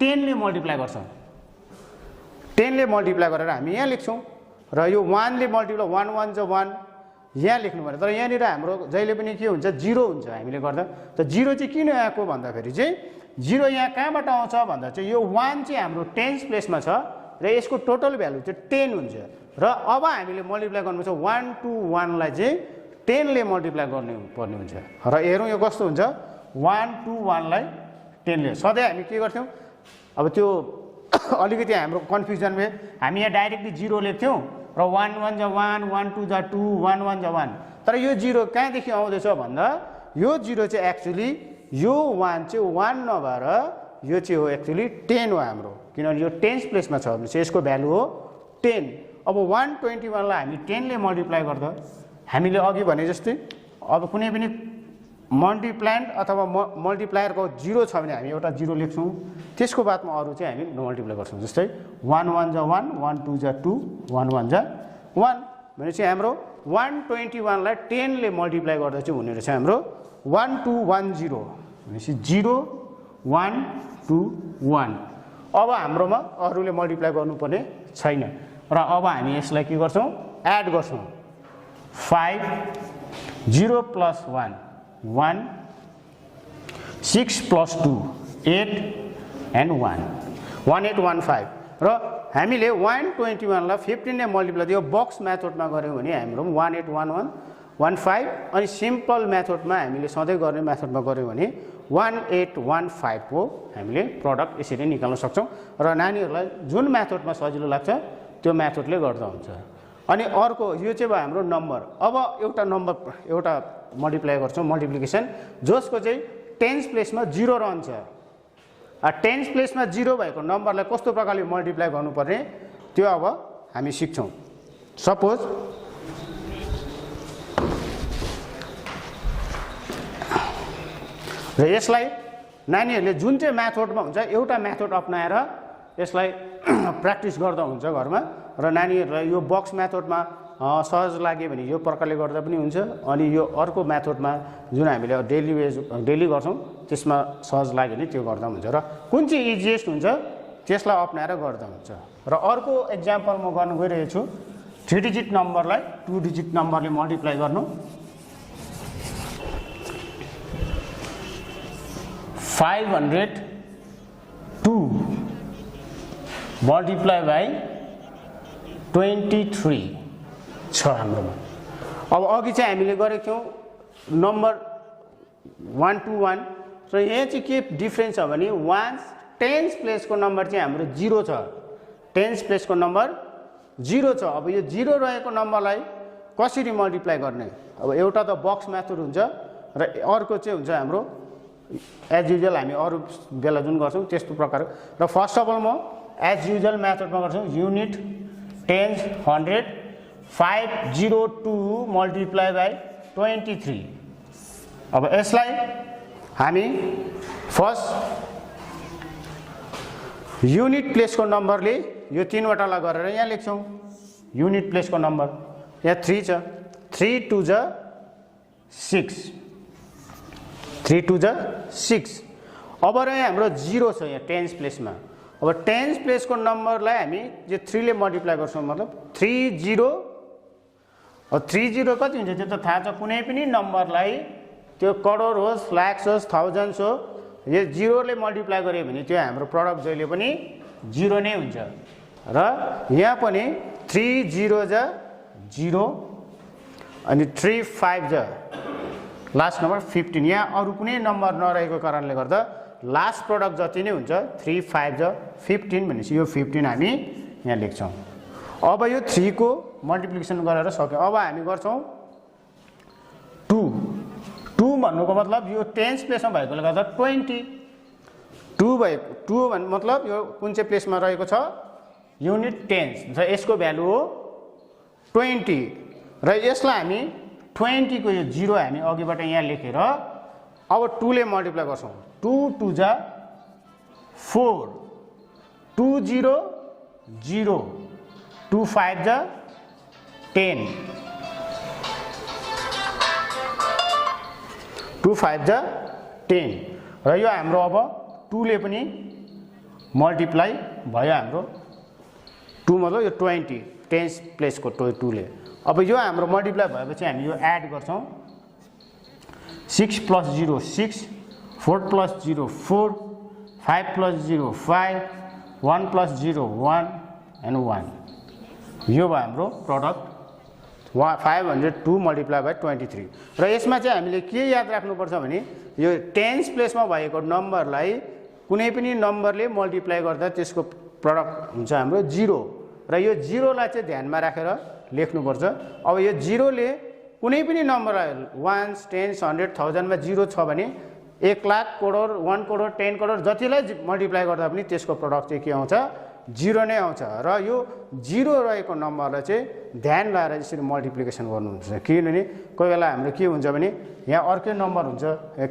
10 ले मल्टिप्लाई गर्छौं 10 ले मल्टिप्लाई गरेर हामी यहाँ लेख्छौं र यो 1 ले मल्टिप्लाई 1 1 जा 1 यहाँ लेख्नु पर्यो तर यहाँनिर हाम्रो जहिले पनि के हुन्छ 0 हुन्छ हामीले गर्दा त 0 चाहिँ किन आएको भन्दा फेरि चाहिँ 0 यहाँ कहाँबाट आउँछ भन्दा चाहिँ यो 1 चाहिँ हाम्रो टेन्स प्लेसमा छ र यसको टोटल भ्यालु चाहिँ 10 हुन्छ र अब हामीले मल्टिप्लाई गर्नुपर्छ 121 लाई चाहिँ 10 ले मल्टिप्लाई गर्नु पर्ने हुन्छ र हेरौँ यो कस्तो हुन्छ 121 लाई 10 ले सधैं हामी के गर्थ्यौं अब त्यो अलिकति हाम्रो कन्फ्युजन भयो हामी यहाँ डाइरेक्टली 0 लेख्थ्यौं र 1 1 जा 1 1 2 जा 2 1 1 जा 1 तर यो 0 कहाँदेखि आउँदैछ भन्दा यो 0 चाहिँ एक्चुअली यो 1 चाहिँ 1 नभएर यो चाहिँ हो एक्चुअली 10 हो हाम्रो किनभने यो टेन्स प्लेसमा छ भने चाहिँ यसको भ्यालु हो 10 अब 121 लाई हामी 10 ले मल्टिप्लाई गर्दा हामीले अघि भने जस्तै अब कुनै पनि मल्टिप्ल्यान्ड अथवा मल्टिप्लायरको 0 छ भने हामी एउटा 0 लेख्छौं त्यसको बादमा अरु चाहिँ हामी मल्टिप्लाई गर्छौं जस्तै 1 1 जा 1 1 2 जा 2 1 1 जा 1 भनेपछि हाम्रो 121 लाई 10 ले मल्टिप्लाई गर्दा चाहिँ हुने रहेछ हाम्रो 1210 भनेपछि 0 1 2 1 अब हाम्रोमा अरुले मल्टिप्लाई गर्नुपर्ने छैन र अब हामी यसलाई के गर्छौं एड गर्छौं 5 0 plus 1 1 6 plus 2 8 and 1 1815 र हामीले 121 लाई 15 ने मल्टिप्लाई दियो बक्स मेथडमा गर्यौं भने हाम्रो 181115 अनि सिम्पल मेथडमा हामीले सधैं गर्ने मेथडमा गर्यौं भने 1815 को हामीले प्रोडक्ट यसरी निकाल्न सक्छौं र नानीहरुलाई जुन मेथडमा सजिलो लाग्छ त्यो मेथडले गर्दा हुन्छ। अनि अर्को यो चाहिँ भयो हाम्रो नम्बर। अब एउटा मल्टिप्लाई गर्छौं मल्टिप्लिकेसन जसको चाहिँ टेन्स प्लेसमा 0 रहन्छ। टेन्स प्लेसमा 0 भएको नम्बरलाई कस्तो प्रकारले मल्टिप्लाई गर्नुपर्ने त्यो अब हामी सिक्छौं। सपोज र यसलाई नानीहरुले जुन चाहिँ मेथडमा हुन्छ एउटा मेथड अपनाएर यसलाई प्र्याक्टिस गर्दा हुन्छ घरमा र नानीहरुलाई यो बक्स मेथडमा सहज लाग्यो भने यो प्रकारले गर्दा पनि हुन्छ अनि यो अर्को मेथडमा जुन हामीले डेली गर्छौं त्यसमा सहज लाग्यो भने त्यो गर्दा हुन्छ र कुन चाहिँ इजिएस्ट हुन्छ त्यसलाई अपनाएर गर्दा हुन्छ। र अर्को एक्जाम्पल म गर्न गइरहेको छु 3 डिजिट नम्बरलाई 2 डिजिट नम्बरले मल्टिप्लाई गर्नु 502 multiply by 23 छ हाम्रोमा। अब अघि चाहिँ हामीले गरेको थियौं नम्बर 1 to 1 र यहाँ चाहिँ के डिफरेन्स छ भने 1 टेन्स प्लेसको नम्बर चाहिँ हाम्रो 0 छ। टेन्स प्लेसको नम्बर 0 छ। अब यो 0 रहेको नम्बरलाई कसरी मल्टिप्लाई गर्ने? अब एउटा त बक्स मेथड हुन्छ र अर्को चाहिँ हुन्छ हाम्रो एज युजुअल हामी अरु बेला जुन गर्छौं त्यस्तो प्रकार र फर्स्ट अफ अल म एज युजुअल मेथडमा गर्छौं युनिट टेन्स 100 502 मल्टिप्लाई बाइ 23। अब यसलाई हामी फर्स्ट युनिट प्लेसको नम्बरले यो 3 वटालाई गरेर यहाँ लेख्छौं युनिट प्लेसको नम्बर यहाँ 3 छ 3 2 जा 6 3 2 जा 6। अब रह्यो हाम्रो 0 छ यहाँ टेन्स प्लेसमा। अब टेन्स प्लेसको नम्बरलाई हामी यो 3 ले मल्टिप्लाई गर्छौं मतलब 30 अब 30 कति हुन्छ त्यो त थाहा छ कुनै पनि नम्बरलाई त्यो करोड होस् लाख होस् थाउजन्ड्स हो यो 0 ले मल्टिप्लाई गर्यो भने त्यो हाम्रो प्रोडक्ट जहिले पनि 0 नै हुन्छ। र यहाँ पनि 30 जा 0 अनि 35 जा लास्ट नम्बर 15 यहाँ अरु कुनै नम्बर नरहेको कारणले गर्दा लास्ट प्रोडक्ट जति नै हुन्छ 35 जा 15 भनेपछि यो 15 हामी यहाँ लेख्छौं। अब यो 3 को मल्टिप्लिकेसन गरेर सक्यौं। अब हामी गर्छौं 2 भन्नुको मतलब यो टेन्स प्लेसमा भएकोले गर्दा 20 2 मतलब यो कुन चाहिँ प्लेसमा रहेको छ युनिट टेन्स र यसको भ्यालु हो 20 र यसलाई हामी 20 को यो 0 हामी अघिबाट यहाँ लेखेर अब 2 ले मल्टिप्लाई गर्छौं 2 2 जा 4 2 0 0 2 5 जा 10 2 5 जा 10 र यो हाम्रो अब 2 ले पनि मल्टिप्लाई भयो हाम्रो 2 मतलब यो 20 टेन्स प्लेसको 2 ले। अब यो हाम्रो मल्टिप्लाई भएपछि हामी यो एड गर्छौं 6 + 0 6 4 + 0 4 5 + 0 5 1 + 0 1 and 1 यो भयो हाम्रो प्रोडक्ट 502 मल्टिप्लाई बाइ 23। र यसमा चाहिँ हामीले के याद राख्नुपर्छ भने यो टेन्स प्लेसमा भएको नम्बरलाई कुनै पनि नम्बरले मल्टिप्लाई गर्दा त्यसको प्रोडक्ट हुन्छ हाम्रो 0 र यो 0 लाई चाहिँ ध्यानमा राखेर लेख्नुपर्छ। अब यो 0 ले कुनै पनि नम्बर 1 10 100 1000 मा 0 छ भने 1 लाख करोड 1 करोड 10 करोड जतिलाई मल्टिप्लाई गर्दा पनि त्यसको प्रोडक्ट चाहिँ के आउँछ 0 नै आउँछ। र यो 0 रहेको नम्बरलाई चाहिँ ध्यान लाएर यसरी मल्टिप्लिकेसन गर्नुहुन्छ किनभने कोही बेला हाम्रो के हुन्छ भने यहाँ अर्कै नम्बर हुन्छ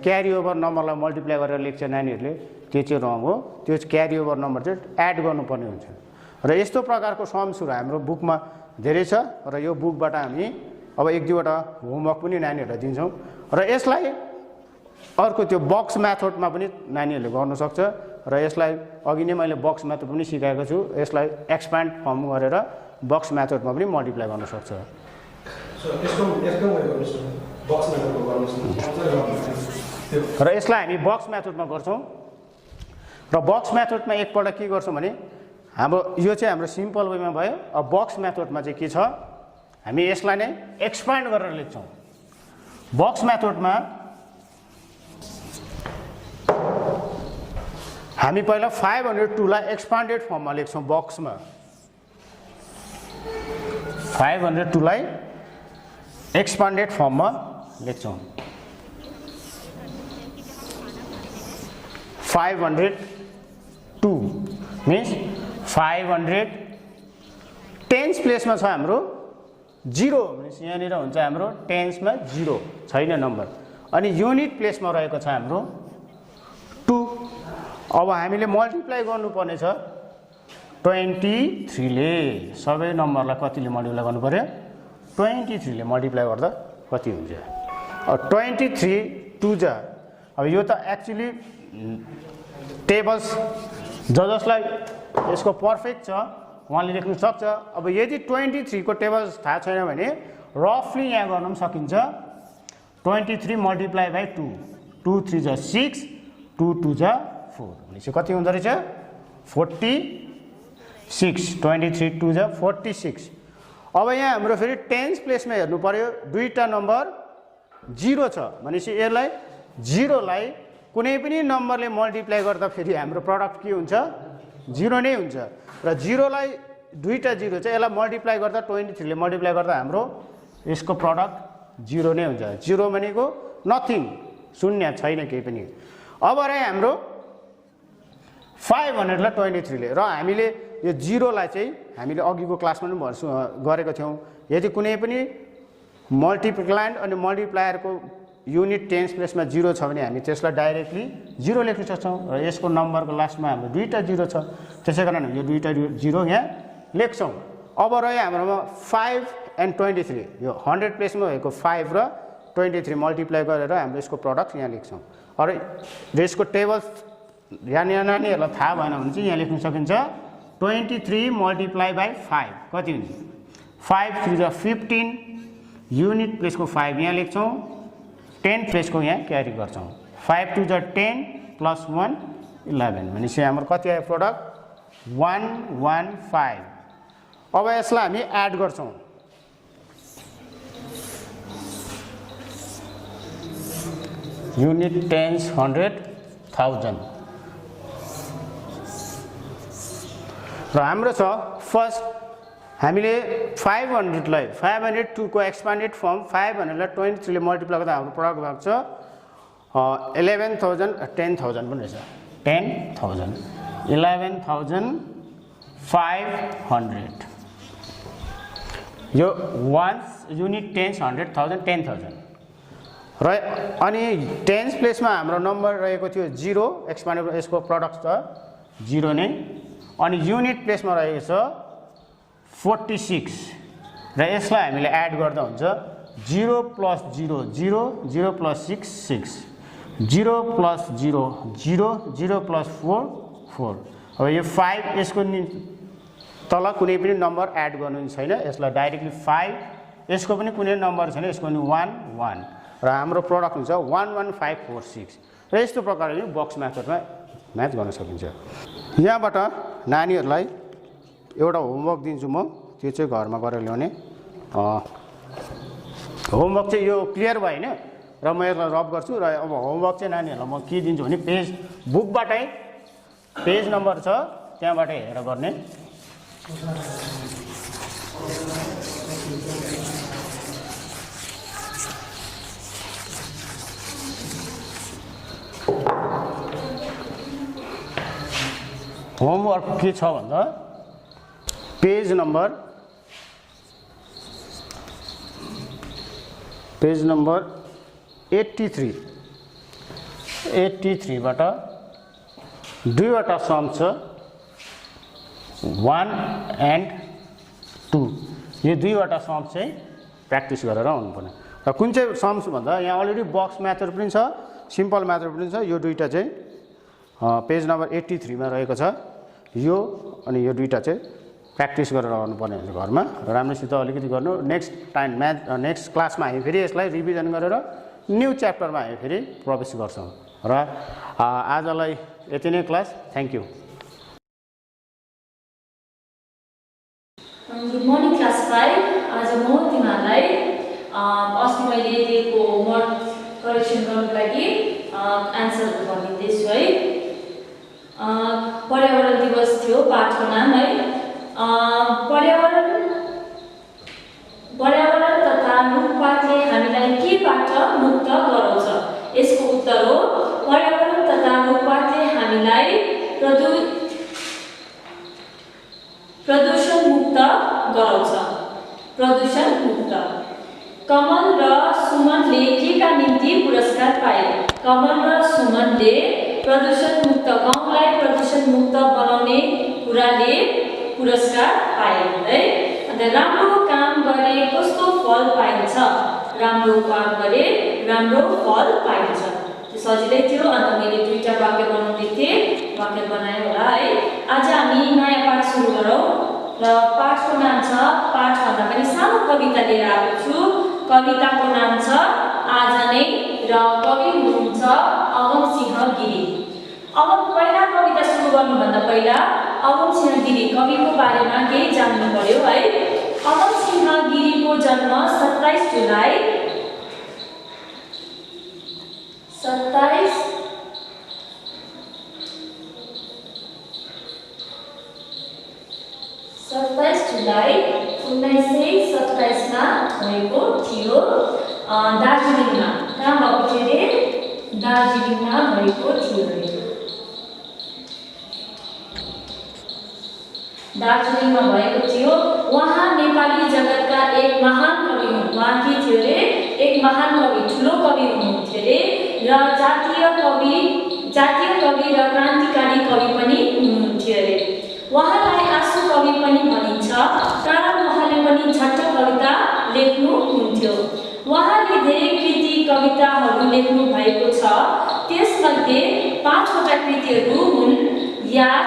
क्यारी ओभर नम्बरलाई मल्टिप्लाई गरेर लेख्छ नानीहरुले त्यो चाहिँ रङ हो। त्यो क्यारी ओभर नम्बर चाहिँ एड गर्नुपर्ने हुन्छ र यस्तो प्रकारको सम्सहरु हाम्रो बुकमा धेरै छ र यो बुकबाट हामी अब एक दुईवटा होमवर्क पनि नानीहरुलाई दिन्छौं र यसलाई अर्को त्यो बक्स मेथडमा पनि नानीहरुले गर्न सक्छ र यसलाई अघि नै मैले बक्स मेथड पनि सिकाएको छु यसलाई एक्सप्यान्ड फर्म गरेर बक्स मेथडमा पनि मल्टिप्लाई गर्न सक्छ। र यसलाई हामी बक्स मेथडमा गर्छौँ र बक्स मेथडमा एकपल्ट के गर्छौँ भने हाम्रो यो चाहिँ हाम्रो सिम्पल वेमा भयो। अब बक्स मेथडमा चाहिँ के छ हामी यसलाई नै एक्सपान्ड गरेर लेख्छौँ। बक्स मेथडमा हामी पहिला 502 लाई एक्सपान्डेड फर्ममा लेख्छौँ। बक्समा 502 लाई एक्सपान्डेड फर्ममा लेख्छौँ। 502 मिन्स 500 टेन्स प्लेसमा छ हाम्रो 0 मिन्स यहाँनिर हुन्छ हाम्रो टेन्समा 0 छैन नम्बर, अनि युनिट प्लेसमा रहेको छ हाम्रो 2। अब हामीले मल्टिप्लाई गर्नुपर्ने छ 23 ले। सबै नम्बरलाई कतिले मल्टिप्लाई गर्नु पर्यो? 23 ले मल्टिप्लाई गर्दा कति हुन्छ? अब 23 2 जा। अब यो त एक्चुअली टेबल्स जसलाई यसको पर्फेक्ट छ उहाँले लेख्न सक्छ। अब यदि 23 को टेबल्स थाहा छैन भने रफली यहाँ गर्न पनि सकिन्छ। 23 मल्टिप्लाई बाई 2, 2 3 जा 6, 2 2 जा 4 भनेपछि कति हुँदो रहेछ? 46। 23 2 जा 46। अब यहाँ हाम्रो फेरि टेन्स प्लेसमा हेर्नु पर्यो, दुईटा नम्बर 0 छ भनेपछि यसलाई 0 लाई कुनै पनि नम्बरले मल्टिप्लाई गर्दा फेरि हाम्रो प्रडक्ट के हुन्छ? 0 नै हुन्छ। र 0 लाई दुईटा 0 चाहिँ यसलाई मल्टिप्लाई गर्दा 23 ले मल्टिप्लाई गर्दा हाम्रो यसको प्रडक्ट 0 नै हुन्छ। 0 भनेको नथिङ, शून्य छैन केही पनि। अब रह्यो हाम्रो 500 लाई 23 ले। र हामीले यो 0 लाई चाहिँ हामीले अघिको क्लासमा पनि गरेको थियौँ। यदि कुनै पनि मल्टिप्लान्ड अनि मल्टिप्लायरको युनिट टेन्स प्लेसमा 0 छ भने हामी त्यसलाई डाइरेक्टली 0 लेख्न सक्छौँ। र यसको नम्बरको लास्टमा हाम्रो दुईटा 0 छ, त्यसै कारण यो दुईटा 0 यहाँ लेख्छौँ। अब रह्यो हाम्रोमा 5 and 23, यो 100 प्लेसमा भएको 5 र 23 मल्टिप्लाई गरेर हाम्रो यसको प्रडक्ट यहाँ लेख्छौँ। र यसको टेबल यहाँ नानीहरूलाई थाहा भएन भने चाहिँ यहाँ लेख्न सकिन्छ 23 मल्टिप्लाई बाई 5 कति हुन्छ? 5 3 जा 15, युनिट प्लेसको 5 यहाँ लेख्छौँ, 10 प्लेसको यहाँ क्यारी गर्छौँ। 5 2 जा 10 प्लस 1 11 भनेपछि हाम्रो कति आयो प्रडक्ट? 115। अब यसलाई हामी एड गर्छौँ। युनिट टेन्स 100 1000 र हाम्रो छ फर्स्ट हामीले 500 लाई 502 को एक्सपान्डेड फर्म 500 लाई 23 ले मल्टिप्लाई गर्दा हाम्रो प्रडक्ट भएको छ 11000 10000 पनि रहेछ। 10000 11500 यो 1 युनिट टेन्स 100,000 10000 र अनि टेन्स प्लेसमा हाम्रो नम्बर रहेको थियो 0, एक्सपान्डेड यसको प्रडक्ट छ 0 नै। अनि युनिट प्लेसमा रहेको छ 46 र यसलाई हामीले एड गर्दा हुन्छ 0 प्लस 0 0, 0 प्लस 6 6, 0 प्लस 0 0, 0 प्लस 4 4। अब यो 5 यसको तल कुनै पनि नम्बर एड गर्नु छैन, यसलाई डाइरेक्टली 5, यसको पनि कुनै नम्बर छैन, यसको पनि 1 1 र हाम्रो प्रडक्ट हुन्छ 11546। र यस्तो प्रकारले बक्स मेथडमा म्याथ गर्न सकिन्छ। यहाँबाट नानीहरूलाई एउटा होमवर्क दिन्छु म, त्यो चाहिँ घरमा गरेर ल्याउने। होमवर्क चाहिँ यो क्लियर भयो हैन, र म यसलाई रब गर्छु। र अब होमवर्क चाहिँ नानीहरूलाई म के दिन्छु भने पेज बुकबाटै पेज नम्बर छ त्यहाँबाट हेरेर गर्ने। होमवर्क के छ भन्दा पेज नम्बर 83 बाट दुईवटा सम छ 1 and 2। यो दुईवटा सम चाहिँ प्र्याक्टिस गरेर आउनुपर्ने। र कुन चाहिँ सम्स भन्दा यहाँ अलरेडी बक्स मेथड पनि छ, सिम्पल मेथड पनि छ। यो दुईटा चाहिँ पेज नम्बर 83 मा रहेको छ, यो अनि यो दुईटा चाहिँ प्र्याक्टिस गरेर गर्नुपर्ने हुन्छ घरमा राम्रोसित अलिकति गर्नु नेक्स्ट टाइम नेक्स्ट क्लासमा हामी फेरि यसलाई रिभिजन गरेर न्यू च्याप्टरमा हामी फेरि प्रवेश गर्छौँ र आजलाई यति नै class thank you good morning class 5 आज म तिमीहरूलाई अस्ति मैले दिएको होमवर्क करेक्सन गर्नको लागि एन्सरहरू भनिदिँदैछु है पर्यावरण दिवस थियो पाठको नाम है पर्यावरण तथा रुखपातले हामीलाई केबाट मुक्त गराउँछ यसको उत्तर हो पर्यावरण तथा रुखपातले हामीलाई प्रदूषण मुक्त गराउँछ प्रदूषण मुक्त कमल र सुमनले केका निम्ति पुरस्कार पाए कमल र सुमनले प्रदूषण मुक्त गाउँलाई प्रदूषण मुक्त बनाउने कुराले पुरस्कार पाए है अन्त राम्रो काम गरे कस्तो फल पाइन्छ राम्रो काम गरे राम्रो फल पाइन्छ त्यो सजिलै थियो अन्त मैले दुईटा वाक्य बनाउँदै थिएँ वाक्य बनाएँ होला है आज हामी नयाँ पाठ सुरु गरौँ र पाठको नाम छ पाठभन्दा पनि सानो कविता लिएर आएको छु कविताको नाम छ आज नै र कवि हुनुहुन्छ अगम सिंह गिरी अब पहिला कविता सुरु गर्नुभन्दा पहिला अगम सिंह गिरी कविको बारेमा केही जान्नु पर्यो है अगम सिंह गिरीको जन्म 27 जुलाई 1927 मा भएको थियो दार्जिलिङमा कहाँ भएको थियो रे दार्जिलिङमा भएको थियो दार्जिलिङमा भएको थियो उहाँ नेपाली जगतका एक महान कवि हुन् उहाँ के थियो रे एक महान कवि ठुलो कवि हुनुहुन्थ्यो रे र जातीय कवि र क्रान्तिकारी कवि पनि हुनुहुन्थ्यो रे उहाँलाई आँसु कवि पनि भनिन्छ कारण उहाँले पनि झट्ट कविता लेख्नुहुन्थ्यो उहाँले धेरै कृति कविताहरू लेख्नु भएको छ त्यसमध्ये 5 वटा कृतिहरू हुन् याद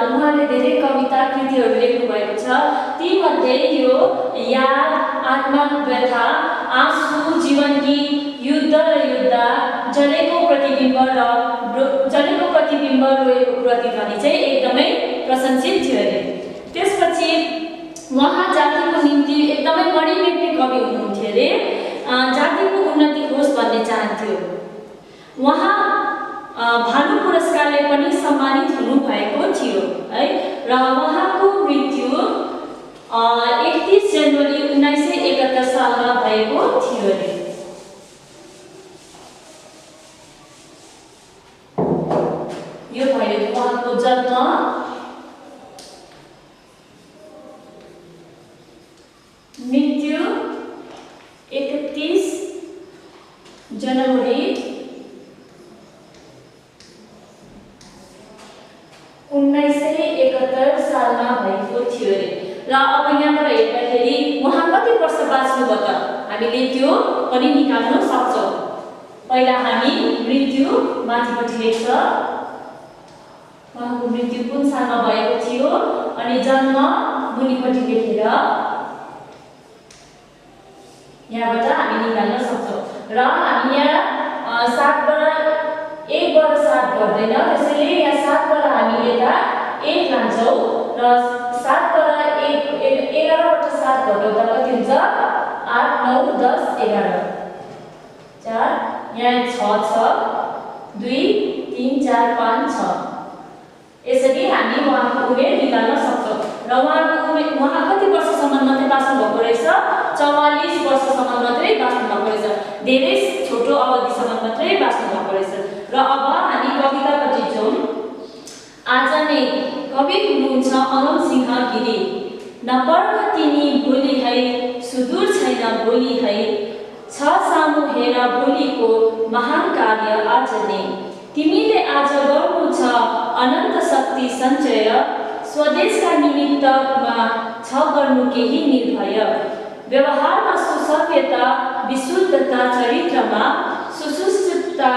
उहाँले धेरै कविता कृतिहरू लेख्नु भएको छ तीमध्ये यो याद आत्मा व्यथा आँसु जीवन गीत युद्ध र युद्ध जलेको प्रतिबिम्ब रोएको प्रतिध्वनि चाहिँ एकदमै प्रशंसित थियो अरे त्यसपछि उहाँ जातिको निम्ति एकदमै बढी लेख्ने कवि हुनुहुन्थ्यो अरे जातिको उन्नति होस् भन्ने चाहन्थ्यो उहाँ भानु पुरस्कारले पनि सम्मानित हुनुभएको थियो है र उहाँको मृत्यु 31 जनवरी 1971 सालमा भएको थियो अरे यो भयो उहाँको जन्म मृत्यु 31 जनवरी 1971 सालमा भएको थियो अरे र अब यहाँबाट हेर्दाखेरि उहाँ कति वर्ष बाँच्नुभयो त हामीले त्यो पनि निकाल्न सक्छौँ पहिला हामी मृत्यु माथिपट्टि लेख्छ उहाँको मृत्यु कुन सालमा भएको थियो अनि जन्म मुनिपट्टि लेखेर यहाँबाट हामी निकाल्न सक्छौँ। र हामी यहाँ 7 बाट 1 बाट 7 गर्दैन, त्यसैले यहाँ 7 बाट हामी यता 1 लान्छौँ र 7 बाट 11 बाट 7 घटाउँदा कति हुन्छ? 8 9 10 11 4 यहाँ 6 छ 2 3 4 5 6। यसरी हामी उहाँको उमेर निकाल्न सक्छौँ। र उहाँ कति वर्षसम्म मात्रै बाँच्नु भएको रहेछ? 44 वर्षसम्म मात्रै बाँच्नु भएको रहेछ। धेरै छोटो अवधिसम्म मात्रै बाँच्नु भएको रहेछ। र अब हामी कवितापट्टि जाउँ। आज नै कवि हुनुहुन्छ अमन सिंह गिरी। नपर्ख तिमी भोलि है, सुदूर छैन भोलि है, छ सामु हेर भोलिको महान कार्य आज नै। तिमीले आज गर्नु छ अनन्त शक्ति सञ्चय, स्वदेशका निमित्तमा छ गर्नु केही निर्भय। व्यवहारमा सुसभ्यता, विशुद्धता चरित्रमा, सुशिष्टता,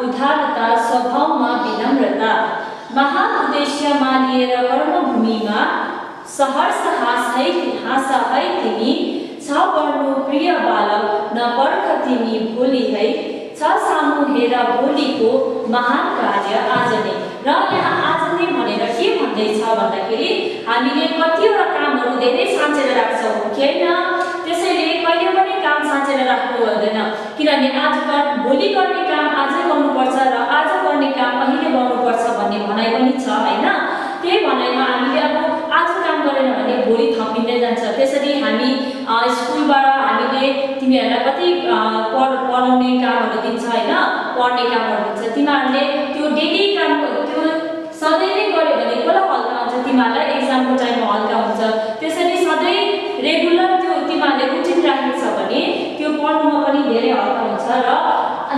उदारता, स्वभावमा विनम्रता, महान उद्देश्यमा लिएर कर्मभूमिमा सहर्ष हाँस है तिमी, छ बढ्नु प्रिय बालक, नपर्ख तिमी भोलि है, छ सामु हेर भोलिको महान कार्य आज नै। र यहाँ आज नै भनेर के भन्दैछ भन्दाखेरि हामीले कतिवटा कामहरू धेरै साँचेर राख्छौँ कि होइन? त्यसैले कहिले पनि काम साँचेर राख्नु हुँदैन, किनभने भोलि गर्ने काम आजै गर्नुपर्छ र आज गर्ने काम अहिले गर्नुपर्छ भन्ने भनाइ पनि छ होइन? त्यही भनाइमा हामीले अब आज काम गरेन भने भोलि थपिँदै जान्छ। त्यसरी हामी स्कुलबाट हामीले तिमीहरूलाई कति पढाउने कामहरू दिन्छ होइन, पढ्ने कामहरू दिन्छ, तिमीहरूले त्यो डेली काम त्यो सधैँ नै गऱ्यो भने कसलाई हल्का हुन्छ? तिमीहरूलाई एक्जामको टाइममा हल्का हुन्छ। त्यसरी सधैँ रेगुलर त्यो तिमीहरूले रुटिन राखेको छ भने त्यो पढ्नुमा पनि धेरै हल्का हुन्छ। र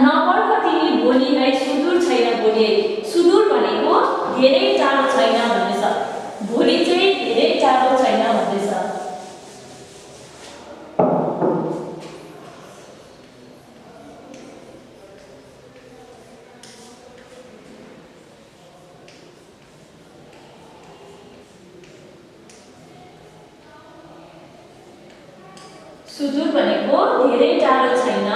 नपर्ख तिमी भोलि है, सुदूर छैन भोलि है। सुदूर भनेको धेरै टाढो छैन भन्दैछ, भोलि चाहिँ धेरै टाढो छैन भन्दैछ। सुदूर भनेको धेरै टाढो छैन,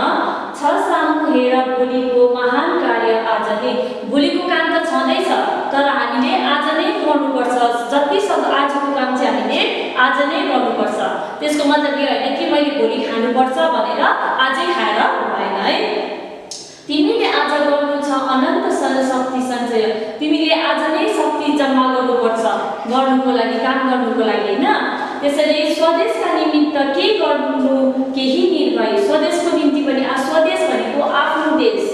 छ सामु हेर भोलिको महान कार्य आज नै। भोलिको काम त छँदैछ, तर हामीले आज नै गर्नुपर्छ। जति सक्दो आजको काम चाहिँ हामीले आज नै गर्नुपर्छ। त्यसको मतलब के होइन कि मैले भोलि खानुपर्छ भनेर आजै खाएर भएन है। तिमीले आज गर्नु छ अनन्त शक्ति सञ्चय, तिमीले आज नै शक्ति जम्मा गर्नुपर्छ गर्नुको लागि, काम गर्नुको लागि होइन? त्यसैले स्वदेशका निमित्त के गर्नु केही निर्भय। स्वदेशको निम्ति पनि स्वदेश भनेको आफ्नो देश।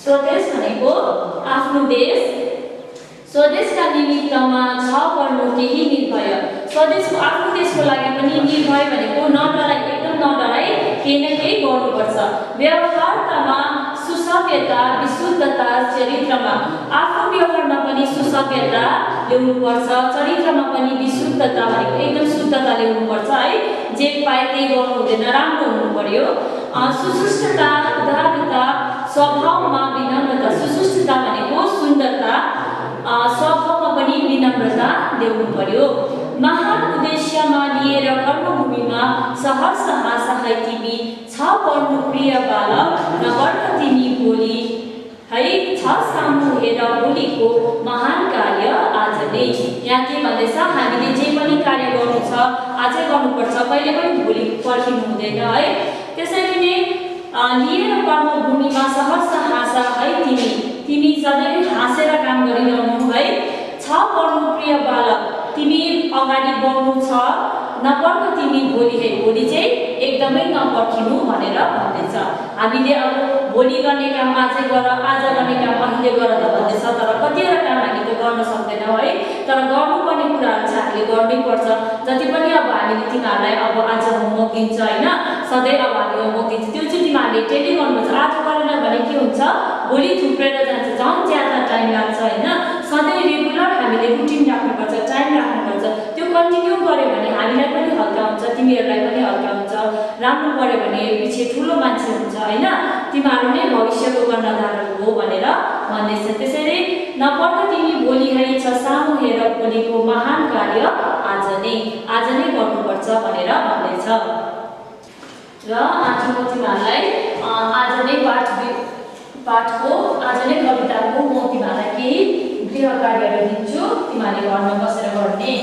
स्वदेश भनेको आफ्नो देश। स्वदेशका निमित्तमा छ गर्नु केही निर्भय। स्वदेशको आफ्नो देशको लागि पनि निर्भय भनेको नडराई, एकदम नडराई केही न केही गर्नुपर्छ। व्यवहारमा सुसभ्यता, विशुद्धता, चरित्रमा आफ्नो व्यवहारमा पनि सुसभ्यता ल्याउनुपर्छ, चरित्रमा पनि विशुद्धता भनेको एकदम शुद्धता ल्याउनुपर्छ है। जे पाए त्यही गर्नु हुँदैन, राम्रो हुनु पर्यो। सुशिष्टता, उदारता, स्वभावमा विनम्रता। सुशिष्टता भनेको सुन्दरता, स्वभावमा पनि विनम्रता ल्याउनु पर्यो। महान उद्देश्यमा लिएर कर्मभूमिमा सहर्ष हाँस है तिमी, छ पढ्नु प्रिय बालक, नपर्ख तिमी भोलि है, छ सामु हेर भोलिको महान कार्य आज नै। यहाँ के भन्दैछ? हामीले जे पनि कार्य गर्नु छ आजै गर्नुपर्छ, कहिले पनि भोलि पर्खिनु हुँदैन है। त्यसैले नै लिएर कर्मभूमिमा सहर्ष हाँस है तिमी, तिमी सधैँ हाँसेर काम गरिरहनु है। छ पढ्नु प्रिय बालक, तिमी अगाडि बढ्नु छ, नपर्ख तिमी भोलि है, भोलि चाहिँ एकदमै नपर्खिनु भनेर भन्दैछ। हामीले अब भोलि गर्ने काम आजै गर, आज गर्ने काम अहिले गर त भन्दैछ, तर कतिवटा काम हामीले गर्न सक्दैनौँ है। तर गर्नुपर्ने कुराहरू चाहिँ हामीले गर्नैपर्छ। जति पनि अब हामीले तिमीहरूलाई अब आज होमवर्क दिन्छ होइन, सधैँ अब हामीले होमवर्क दिन्छ, त्यो चाहिँ तिमीहरूले डेली गर्नुपर्छ। आज गरेन भने के हुन्छ? भोलि थुप्रेर जान्छ, झन् ज्यादा टाइम लाग्छ होइन। सधैँ रेगुलर हामीले रुटिन राख्नुपर्छ, टाइम राख्नुपर्छ। गर्यो भने हामीलाई पनि हल्का हुन्छ, तिमीहरूलाई पनि हल्का हुन्छ। राम्रो गर्यो भने पछि ठुलो मान्छे हुन्छ होइन, तिमीहरू नै भविष्यको कर्णधारहरू हो भनेर भन्दैछ। त्यसैले नपढ्न तिमी भोलि हेरिन्छ, सामु हेर भोलिको महान कार्य आज नै गर्नुपर्छ भनेर भन्दैछ। र आज म तिमीहरूलाई आज नै कविताको म तिमीहरूलाई केही गृह कार्यहरू दिन्छु, तिमीहरूले घरमा बसेर गर्ने।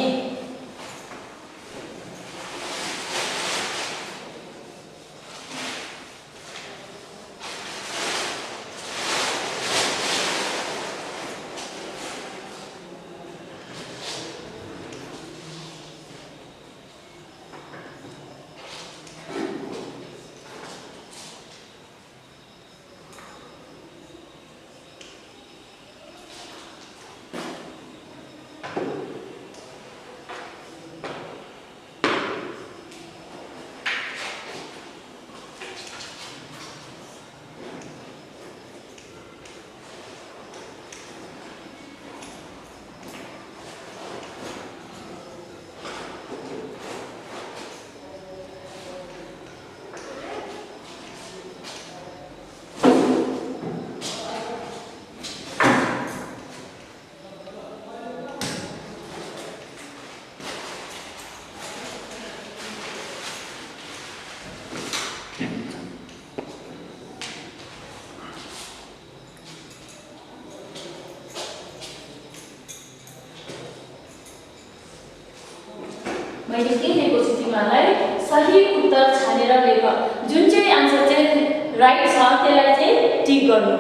मैले के दिएको छु तिमीहरूलाई, सही उत्तर छानेर लेख। जुन चाहिँ आन्सर चाहिँ राइट छ त्यसलाई चाहिँ टिक गर्नु।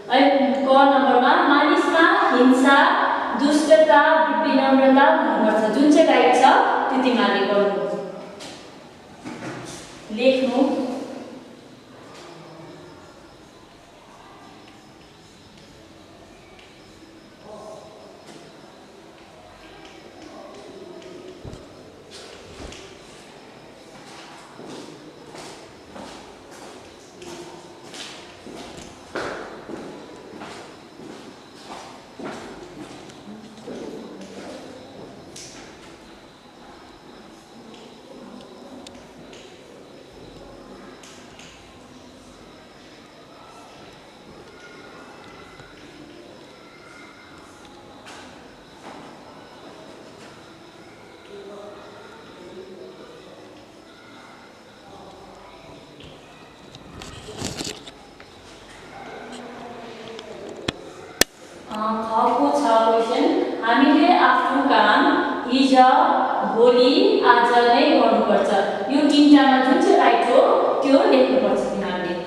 अनि क नम्बरमा मानिसमा हिंसा, दुष्टता, विनम्रता हुनुपर्छ। जुन चाहिँ राइट छ त्यो तिमीहरूले गर्नु, लेख्नु। खको छ क्वेसन, हामीले आफ्नो काम हिजो, भोलि, आज नै गर्नुपर्छ। यो तिनटामा जुन चाहिँ राइट हो त्यो लेख्नुपर्छ तिमीहरूले।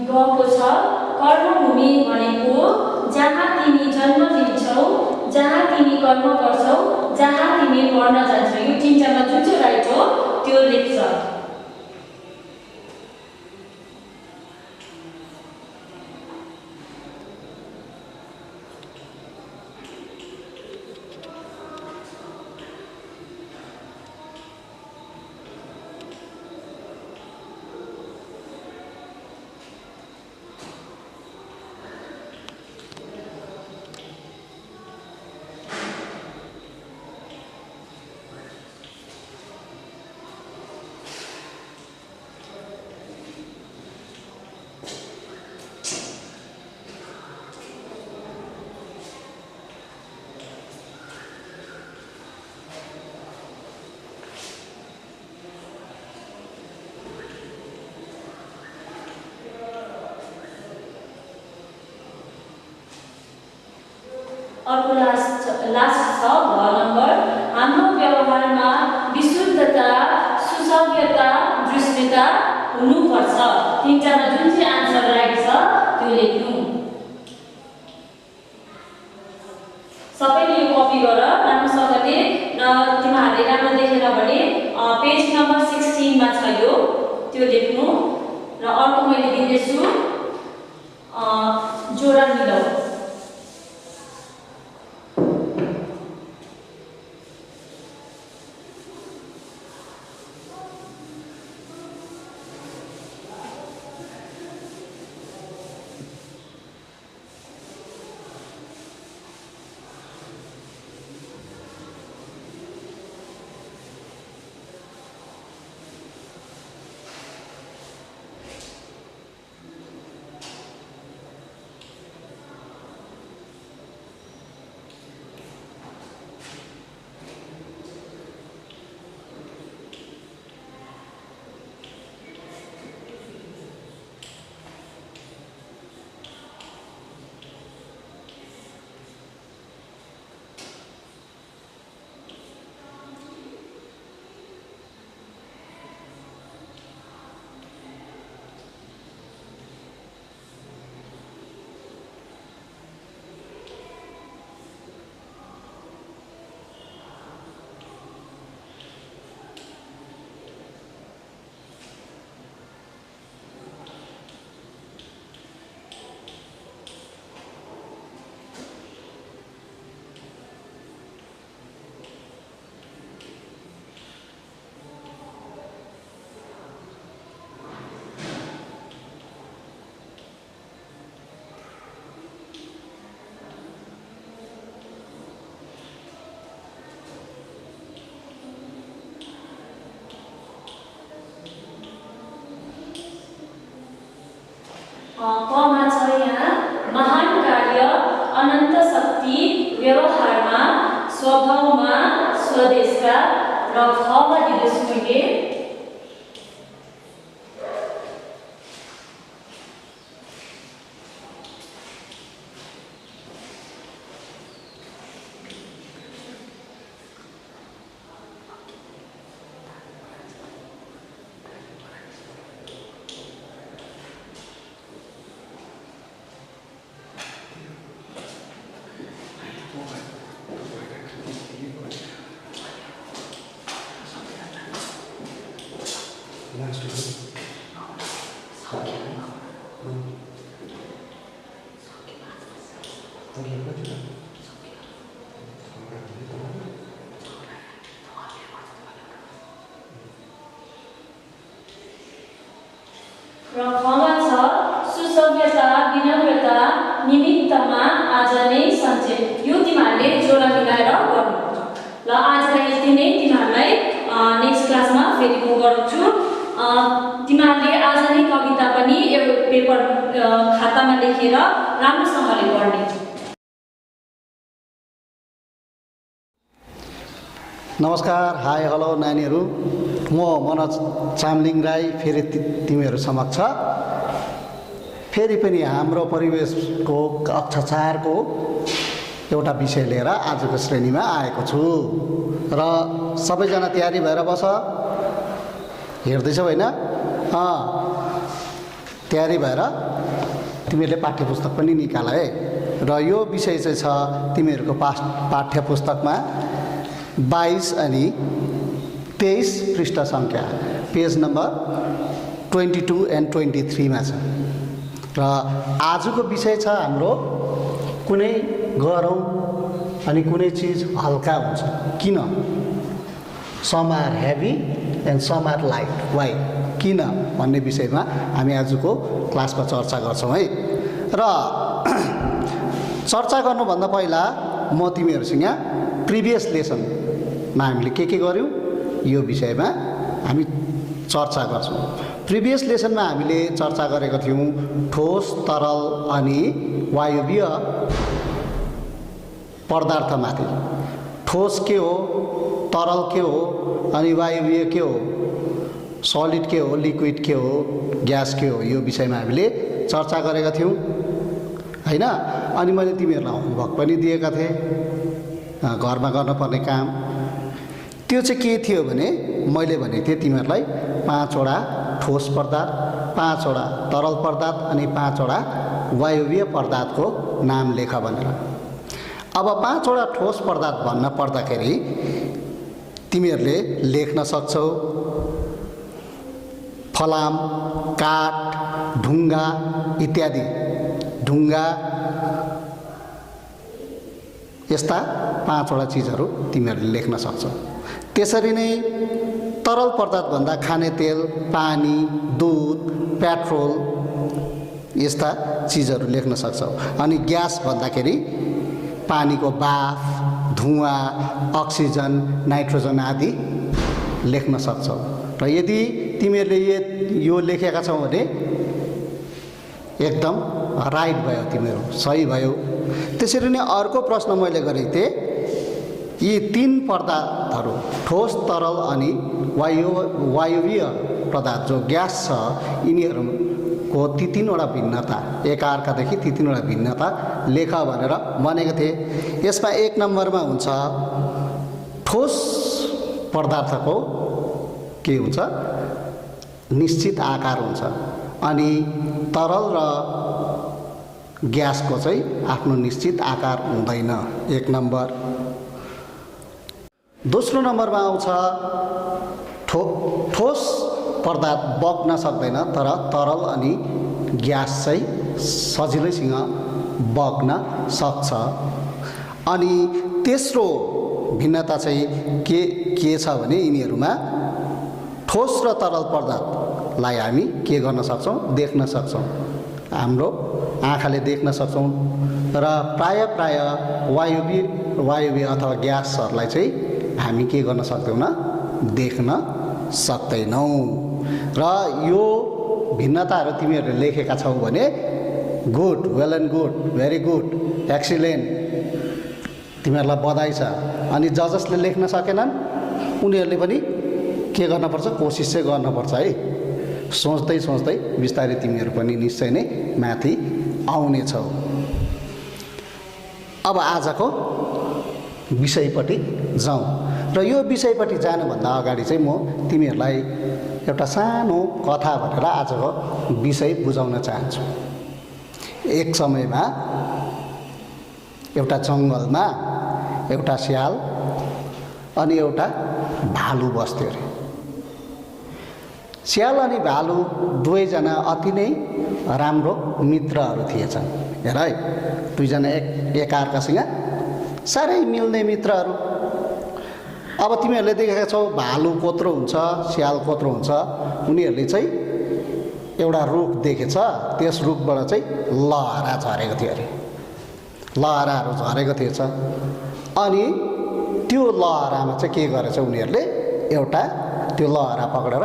गएको छ कर्मभूमि भनेको जहाँ तिमी जन्म लिन्छौ, जहाँ तिमी कर्म गर्छौ, जहाँ तिमी पढ्न जान्छौ। यो तिनटामा जुन चाहिँ राइट हो त्यो लेख्छ। अर्को लास्ट छ घ नम्बर। हाम्रो व्यवहारमा विशुद्धता, सुसभ्यता, दृष्टता हुनुपर्छ। तिनवटामा जुन चाहिँ आन्सर राइट छ त्यो लेख्नु। सबैले यो कपी गर राम्रोसँगले र तिमीहरूले राम्रो देखेर भने पेज नम्बर 16 मा छ यो, त्यो लेख्नु। र अर्को मैले दिँदैछु जोडा मिलाऊ। कमा छ यहाँ महान कार्य, अनन्त शक्ति, व्यवहारमा, स्वभावमा, स्वदेशका। र खमा दिँदैछु मैले र खमा छ सुसभ्यता, विनम्रता, निमित्तमा आज नै सञ्चय। यो तिमीहरूले जोडा मिलाएर गर्नु। ल आजलाई यति नै। तिमीहरूलाई नेक्स्ट क्लासमा फेरि म गराउँछु। तिमीहरूले आज नै कविता पनि एउटा पेपर खातामा लेखेर राम्रोसँगले पढ्ने। नमस्कार, हाई हेलो नानीहरू, म मनोज चामलिङ राई फेरि तिमीहरू समक्ष फेरि पनि हाम्रो परिवेशको कक्षा 4को एउटा विषय लिएर आजको श्रेणीमा आएको छु। र सबैजना तयारी भएर बस। हेर्दैछौ होइन? तयारी भएर तिमीहरूले पाठ्यपुस्तक पनि निकाल है। र यो विषय चाहिँ छ तिमीहरूको पाठ्यपुस्तकमा 22 अनि 23 पृष्ठ सङ्ख्या पेज नम्बर 22 एन्ड 23 मा छ। र आजको विषय छ हाम्रो कुनै गरौँ अनि कुनै चिज हल्का हुन्छ किन? Some are heavy and some are light, why, किन भन्ने विषयमा हामी आजको क्लासमा चर्चा गर्छौँ है। र चर्चा गर्नुभन्दा पहिला म तिमीहरूसँग प्रिभियस लेसनमा हामीले के गर्यौँ यो विषयमा हामी चर्चा गर्छौँ। प्रिभियस लेसनमा हामीले चर्चा गरेका थियौँ ठोस, तरल अनि वायवीय पदार्थमाथि। ठोस के हो, तरल के हो अनि वायवीय के हो, सलिड के हो, लिक्विड के हो, ग्यास के हो, यो विषयमा हामीले चर्चा गरेका थियौँ होइन। अनि मैले तिमीहरूलाई होमवर्क पनि दिएका थिएँ घरमा गर्नुपर्ने काम। त्यो चाहिँ के थियो भने मैले भनेको थिएँ तिमीहरूलाई 5 वटा ठोस पदार्थ, 5 वटा तरल पदार्थ अनि 5 वटा वायवीय पदार्थको नाम लेख भनेर। अब 5 वटा ठोस पदार्थ भन्न पर्दाखेरि तिमीहरूले लेख्न सक्छौ फलाम, काठ, ढुङ्गा इत्यादि। ढुङ्गा यस्ता 5 वटा चिजहरू तिमीहरूले लेख्न सक्छौ। त्यसरी नै तरल पदार्थ भन्दा खाने तेल, पानी, दुध, पेट्रोल यस्ता चिजहरू लेख्न सक्छौ। अनि ग्यास भन्दाखेरि पानीको बाफ, धुवाँ, अक्सिजन, नाइट्रोजन आदि लेख्न सक्छौ। र यदि तिमीहरूले यो लेखेका छौ भने एकदम राइट भयो, तिमीहरू सही भयो। त्यसरी नै अर्को प्रश्न मैले गरेको थिएँ, यी 3 पदार्थहरू ठोस, तरल अनि वायवीय पदार्थ जो ग्यास छ यिनीहरूको ती 3 वटा भिन्नता, एकअर्कादेखि ती 3 वटा भिन्नता लेख भनेर भनेको थिएँ। यसमा 1 नम्बरमा हुन्छ ठोस पदार्थको के हुन्छ, निश्चित आकार हुन्छ, अनि तरल र ग्यासको चाहिँ आफ्नो निश्चित आकार हुँदैन, 1 नम्बर। दोस्रो नम्बरमा आउँछ ठोस पदार्थ बग्न सक्दैन, तर तरल अनि ग्यास चाहिँ सजिलैसँग बग्न सक्छ। अनि तेस्रो भिन्नता चाहिँ के छ भने यिनीहरूमा ठोस र तरल पदार्थलाई हामी के गर्न सक्छौँ, देख्न सक्छौँ, हाम्रो आँखाले देख्न सक्छौँ। र प्राय वायवीय अथवा ग्यासहरूलाई चाहिँ हामी के गर्न सक्दैनौँ, देख्न सक्दैनौँ। र यो भिन्नताहरू तिमीहरूले लेखेका छौ भने good, well and good, very good, excellent, तिमीहरूलाई बधाई छ। अनि जसले लेख्न सकेनन् उनीहरूले पनि के गर्नुपर्छ, कोसिस चाहिँ गर्नुपर्छ है। सोच्दै सोच्दै बिस्तारै तिमीहरू पनि निश्चय नै माथि आउनेछौ। अब आजको विषयपट्टि जाउँ। र यो विषयपट्टि जानुभन्दा अगाडि चाहिँ म तिमीहरूलाई एउटा सानो कथा भनेर आजको विषय बुझाउन चाहन्छु। एक समयमा एउटा जङ्गलमा एउटा स्याल अनि एउटा भालु बस्थ्यो अरे। स्याल अनि भालु दुवैजना अति नै राम्रो मित्रहरू थिएछन्। हेर है, दुईजना एकअर्कासँग साह्रै मिल्ने मित्रहरू। अब तिमीहरूले देखेका छौ भालु कोत्रो हुन्छ, स्याल कोत्रो हुन्छ। उनीहरूले चाहिँ एउटा रुख देखेछ, त्यस रुखबाट चाहिँ लहरा झरेको थियो अरे, लहराहरू झरेको थिएछ। अनि त्यो लहरामा चाहिँ के गरेछ उनीहरूले, एउटा त्यो लहरा पक्रेर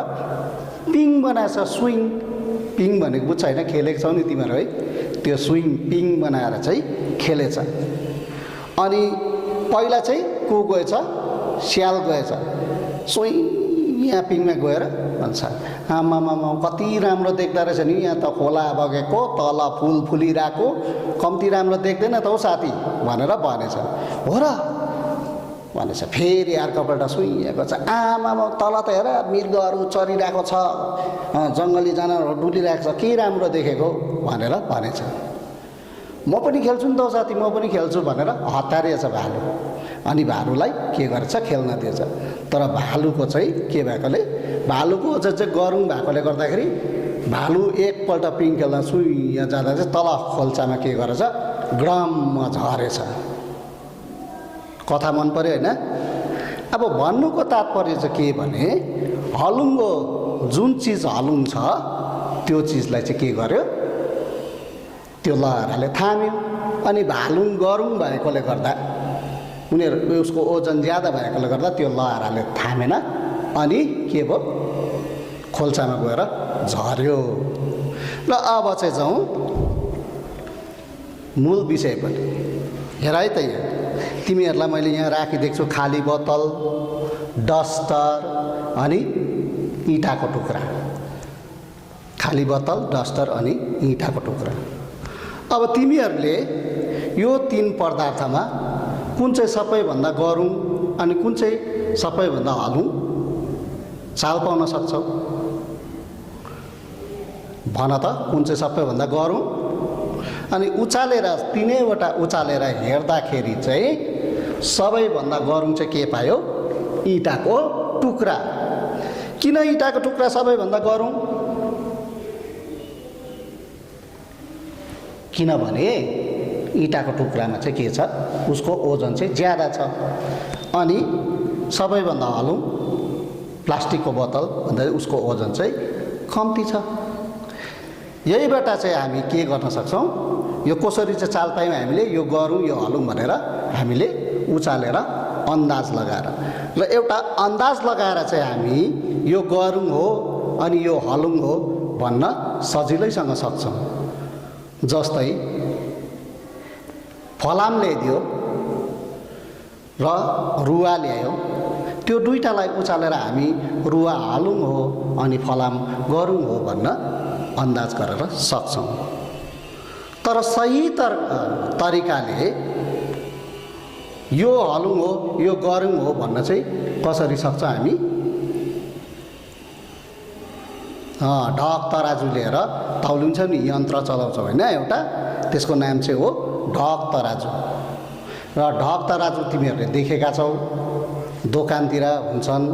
पिङ बनाएछ, स्विङ। पिङ भनेको बुझ्छ होइन, खेलेको छौ नि तिमीहरू है, त्यो स्विङ पिङ बनाएर चाहिँ खेलेछ। अनि पहिला चाहिँ को गएछ, स्याल गएछ, स्विङ यहाँ पिङमा गएर भन्छ, आमामा कति राम्रो देख्दो रहेछ नि, यहाँ त खोला बगेको, तल फुल फुलिरहेको, कम्ती राम्रो देख्दैन त हौ साथी भनेर भनेछ। हो र भनेछ। फेरि अर्कोपल्ट सुइएको छ, आमामा तल त हेर मृगहरू चरिरहेको छ, जङ्गली जनावरहरू डुलिरहेको छ, के राम्रो देखेको भनेर भनेछ। म पनि खेल्छु नि त साथी, म पनि खेल्छु भनेर हतारिएछ भालु। अनि भालुलाई के गरेछ, खेल्न दिएछ। तर भालुको चाहिँ के भएकोले, भालुको चाहिँ गरुङ भएकोले गर्दाखेरि भालु एकपल्ट पिङ खेल्दा सुइया जाँदा चाहिँ तल खोल्चामा के गरेछ, ग्रममा झरेछ। कथा मन पर्यो होइन। अब भन्नुको तात्पर्य चाहिँ के भने, हलुङ्गो जुन चिज हलुङ छ त्यो चिजलाई चाहिँ के गर्यो, त्यो लहराले थाम्यो। अनि भालुङ गरुङ भएकोले गर्दा, उनीहरू उसको ओजन ज्यादा भएकोले गर्दा त्यो लहराले थामेन, अनि के भयो, खोल्सामा गएर झर्यो। र अब चाहिँ जाउँ मूल विषयपट्टि। हेर है त, यहाँ तिमीहरूलाई मैले यहाँ राखिदिएको छु खाली बोतल, डस्टर अनि इँटाको टुक्रा। खाली बोतल, डस्टर अनि इँटाको टुक्रा। अब तिमीहरूले यो 3 पदार्थमा कुन चाहिँ सबैभन्दा गह्रौँ अनि कुन चाहिँ सबैभन्दा हलौँ चाल पाउन सक्छौ? भन त, कुन चाहिँ सबैभन्दा गह्रौँ? अनि उचालेर तीनैवटा उचालेर हेर्दाखेरि चाहिँ सबैभन्दा गह्रौँ चाहिँ के पायो? इँटाको टुक्रा। किन इँटाको टुक्रा सबैभन्दा गह्रौँ? किनभने इँटाको टुक्रामा चाहिँ के छ, उसको ओजन चाहिँ ज्यादा छ। अनि सबैभन्दा हलौँ प्लास्टिकको बोतल भन्दा उसको ओजन चाहिँ कम्ती छ। यहीबाट चाहिँ हामी के गर्न सक्छौँ? यो कसरी चाहिँ चाल पायौँ हामीले? यो गरौँ यो हलौँ भनेर हामीले उचालेर अन्दाज लगाएर, र एउटा अन्दाज लगाएर चाहिँ हामी यो गरौँ हो अनि यो हलौँ हो भन्न सजिलैसँग सक्छौँ। जस्तै फलाम ल्याइदियो र रुवा ल्यायो, त्यो दुईटालाई उचालेर हामी रुवा हलौँ हो अनि फलाम गरौँ हो भन्न अन्दाज गरेर सक्छौँ। तर सही तरिकाले यो हलौँ हो यो गरौँ हो भन्न चाहिँ कसरी सक्छ हामी? ढक तराजु लिएर तौलिन्छ नि, यन्त्र चलाउँछौँ होइन एउटा, त्यसको नाम चाहिँ हो ढक तराजु। र ढक तराजु तिमीहरूले देखेका छौ, दोकानतिर हुन्छन्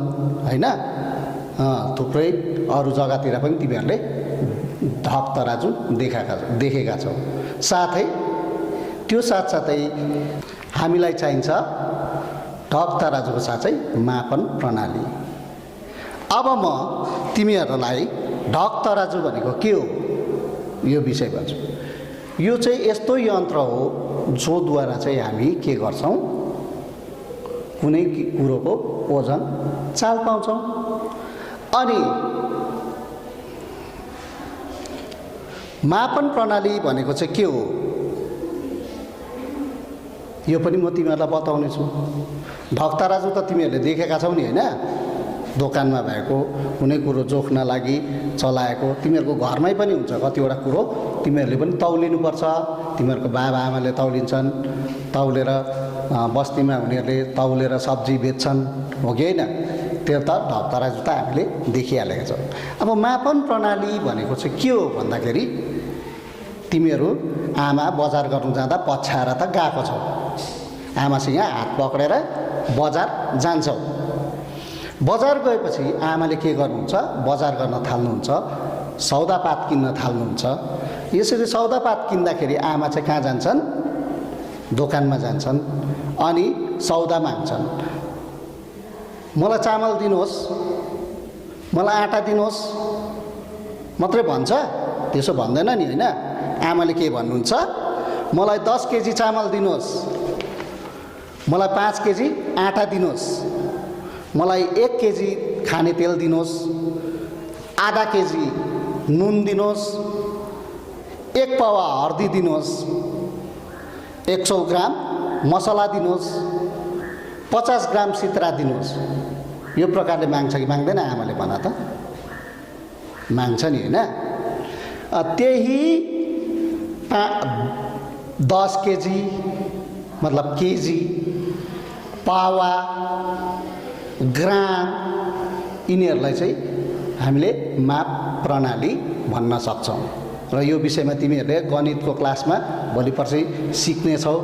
होइन, थुप्रै अरू जग्गातिर पनि तिमीहरूले ढक तराजु देखेका छौ। साथै त्यो साथसाथै हामीलाई चाहिन्छ ढक तराजुको साथै मापन प्रणाली। अब म तिमीहरूलाई ढक तराजु भनेको के हो यो विषय भन्छु। यो चाहिँ यस्तो यन्त्र हो जोद्वारा चाहिँ हामी के गर्छौँ, कुनै कुरोको ओजन चाल पाउँछौँ। अनि मापन प्रणाली भनेको चाहिँ के हो यो पनि म तिमीहरूलाई बताउने छु। ढक तराजु त तिमीहरूले देखेका छौ नि होइन, दोकानमा भएको कुनै कुरो जोख्न लागि चलाएको, तिमीहरूको घरमै पनि हुन्छ कतिवटा कुरो तिमीहरूले पनि तौलिनुपर्छ। तिमीहरूको बाबाआमाले तौलिन्छन्, तौलेर बस्तीमा हुनेहरूले तौलेर सब्जी बेच्छन्, हो कि होइन? त्यो त ढक तराजु त हामीले देखिहालेका छौँ। अब मापन प्रणाली भनेको चाहिँ के हो भन्दाखेरि तिमीहरू आमा बजार गर्नु जाँदा पछ्याएर त गएको छौ, आमासँग हात पक्रेर बजार जान्छौ। बजार गएपछि आमाले के गर्नुहुन्छ, बजार गर्न थाल्नुहुन्छ, सौदापात किन्न थाल्नुहुन्छ। यसरी सौदापात किन्दाखेरि आमा चाहिँ कहाँ जान्छन्? दोकानमा जान्छन् अनि सौदा माग्छन्। मलाई चामल दिनुहोस्, मलाई आँटा दिनुहोस् मात्रै भन्छ, त्यसो भन्दैन नि होइन। आमाले के भन्नुहुन्छ, मलाई 10 केजी चामल दिनुहोस्, मलाई 5 केजी आँटा दिनुहोस्, मलाई 1 केजी खाने तेल दिनुहोस्, आधा केजी नुन दिनुहोस्, 1 पावा हर्दी दिनुहोस्, 100 ग्राम मसला दिनुहोस्, 50 ग्राम सित्रा दिनुहोस्। यो प्रकारले माग्छ कि माग्दैन आमाले? भन त, माग्छ नि होइन। त्यही 10 केजी मतलब केजी, पावा, ग्राम, यिनीहरूलाई चाहिँ हामीले माप प्रणाली भन्न सक्छौँ। र यो विषयमा तिमीहरूले गणितको क्लासमा भोलि पर्सि सिक्नेछौ।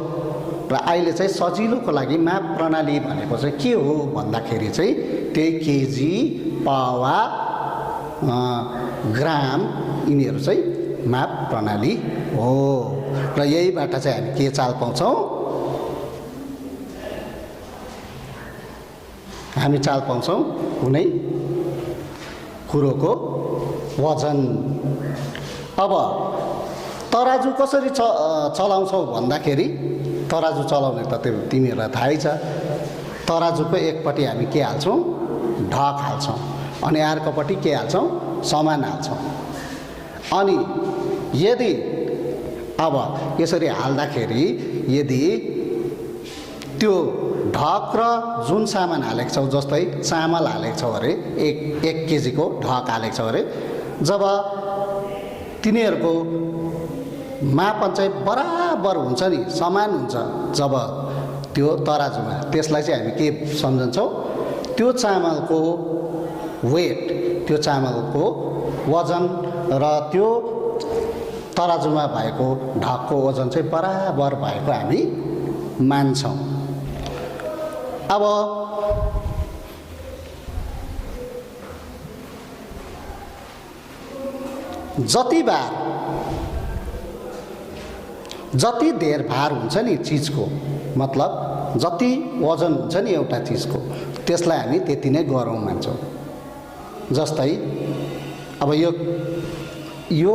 र अहिले चाहिँ सजिलोको लागि माप प्रणाली भनेको चाहिँ के हो भन्दाखेरि चाहिँ त्यही केजी, पावा, ग्राम, यिनीहरू चाहिँ माप प्रणाली हो। र यहीबाट चाहिँ हामी के चाल पाउँछौँ? हामी चाल पाउँछौँ कुनै कुरोको वजन। अब तराजु कसरी चलाउँछौ भन्दाखेरि तराजु चलाउने त तिमीहरूलाई थाहै छ। तराजुको एकपट्टि हामी के हाल्छौँ? ढक हाल्छौँ, अनि अर्कोपट्टि के हाल्छौँ? सामान हाल्छौँ। अनि यदि अब यसरी हाल्दाखेरि यदि त्यो ढक र जुन सामान हालेको छौ, जस्तै चामल हालेको छौ अरे, एक केजीको ढक हालेको छौ अरे, जब तिनीहरूको मापन चाहिँ बराबर हुन्छ नि, समान हुन्छ जब त्यो तराजुमा, त्यसलाई चाहिँ हामी के सम्झन्छौँ, त्यो चामलको वेट, त्यो चामलको वजन र त्यो तराजुमा भएको ढकको वजन चाहिँ बराबर भएको हामी मान्छौँ। अब जति धेर भार हुन्छ नि चिजको, मतलब जति वजन हुन्छ नि एउटा चिजको, त्यसलाई हामी त्यति नै गरौँ मान्छौँ। जस्तै अब यो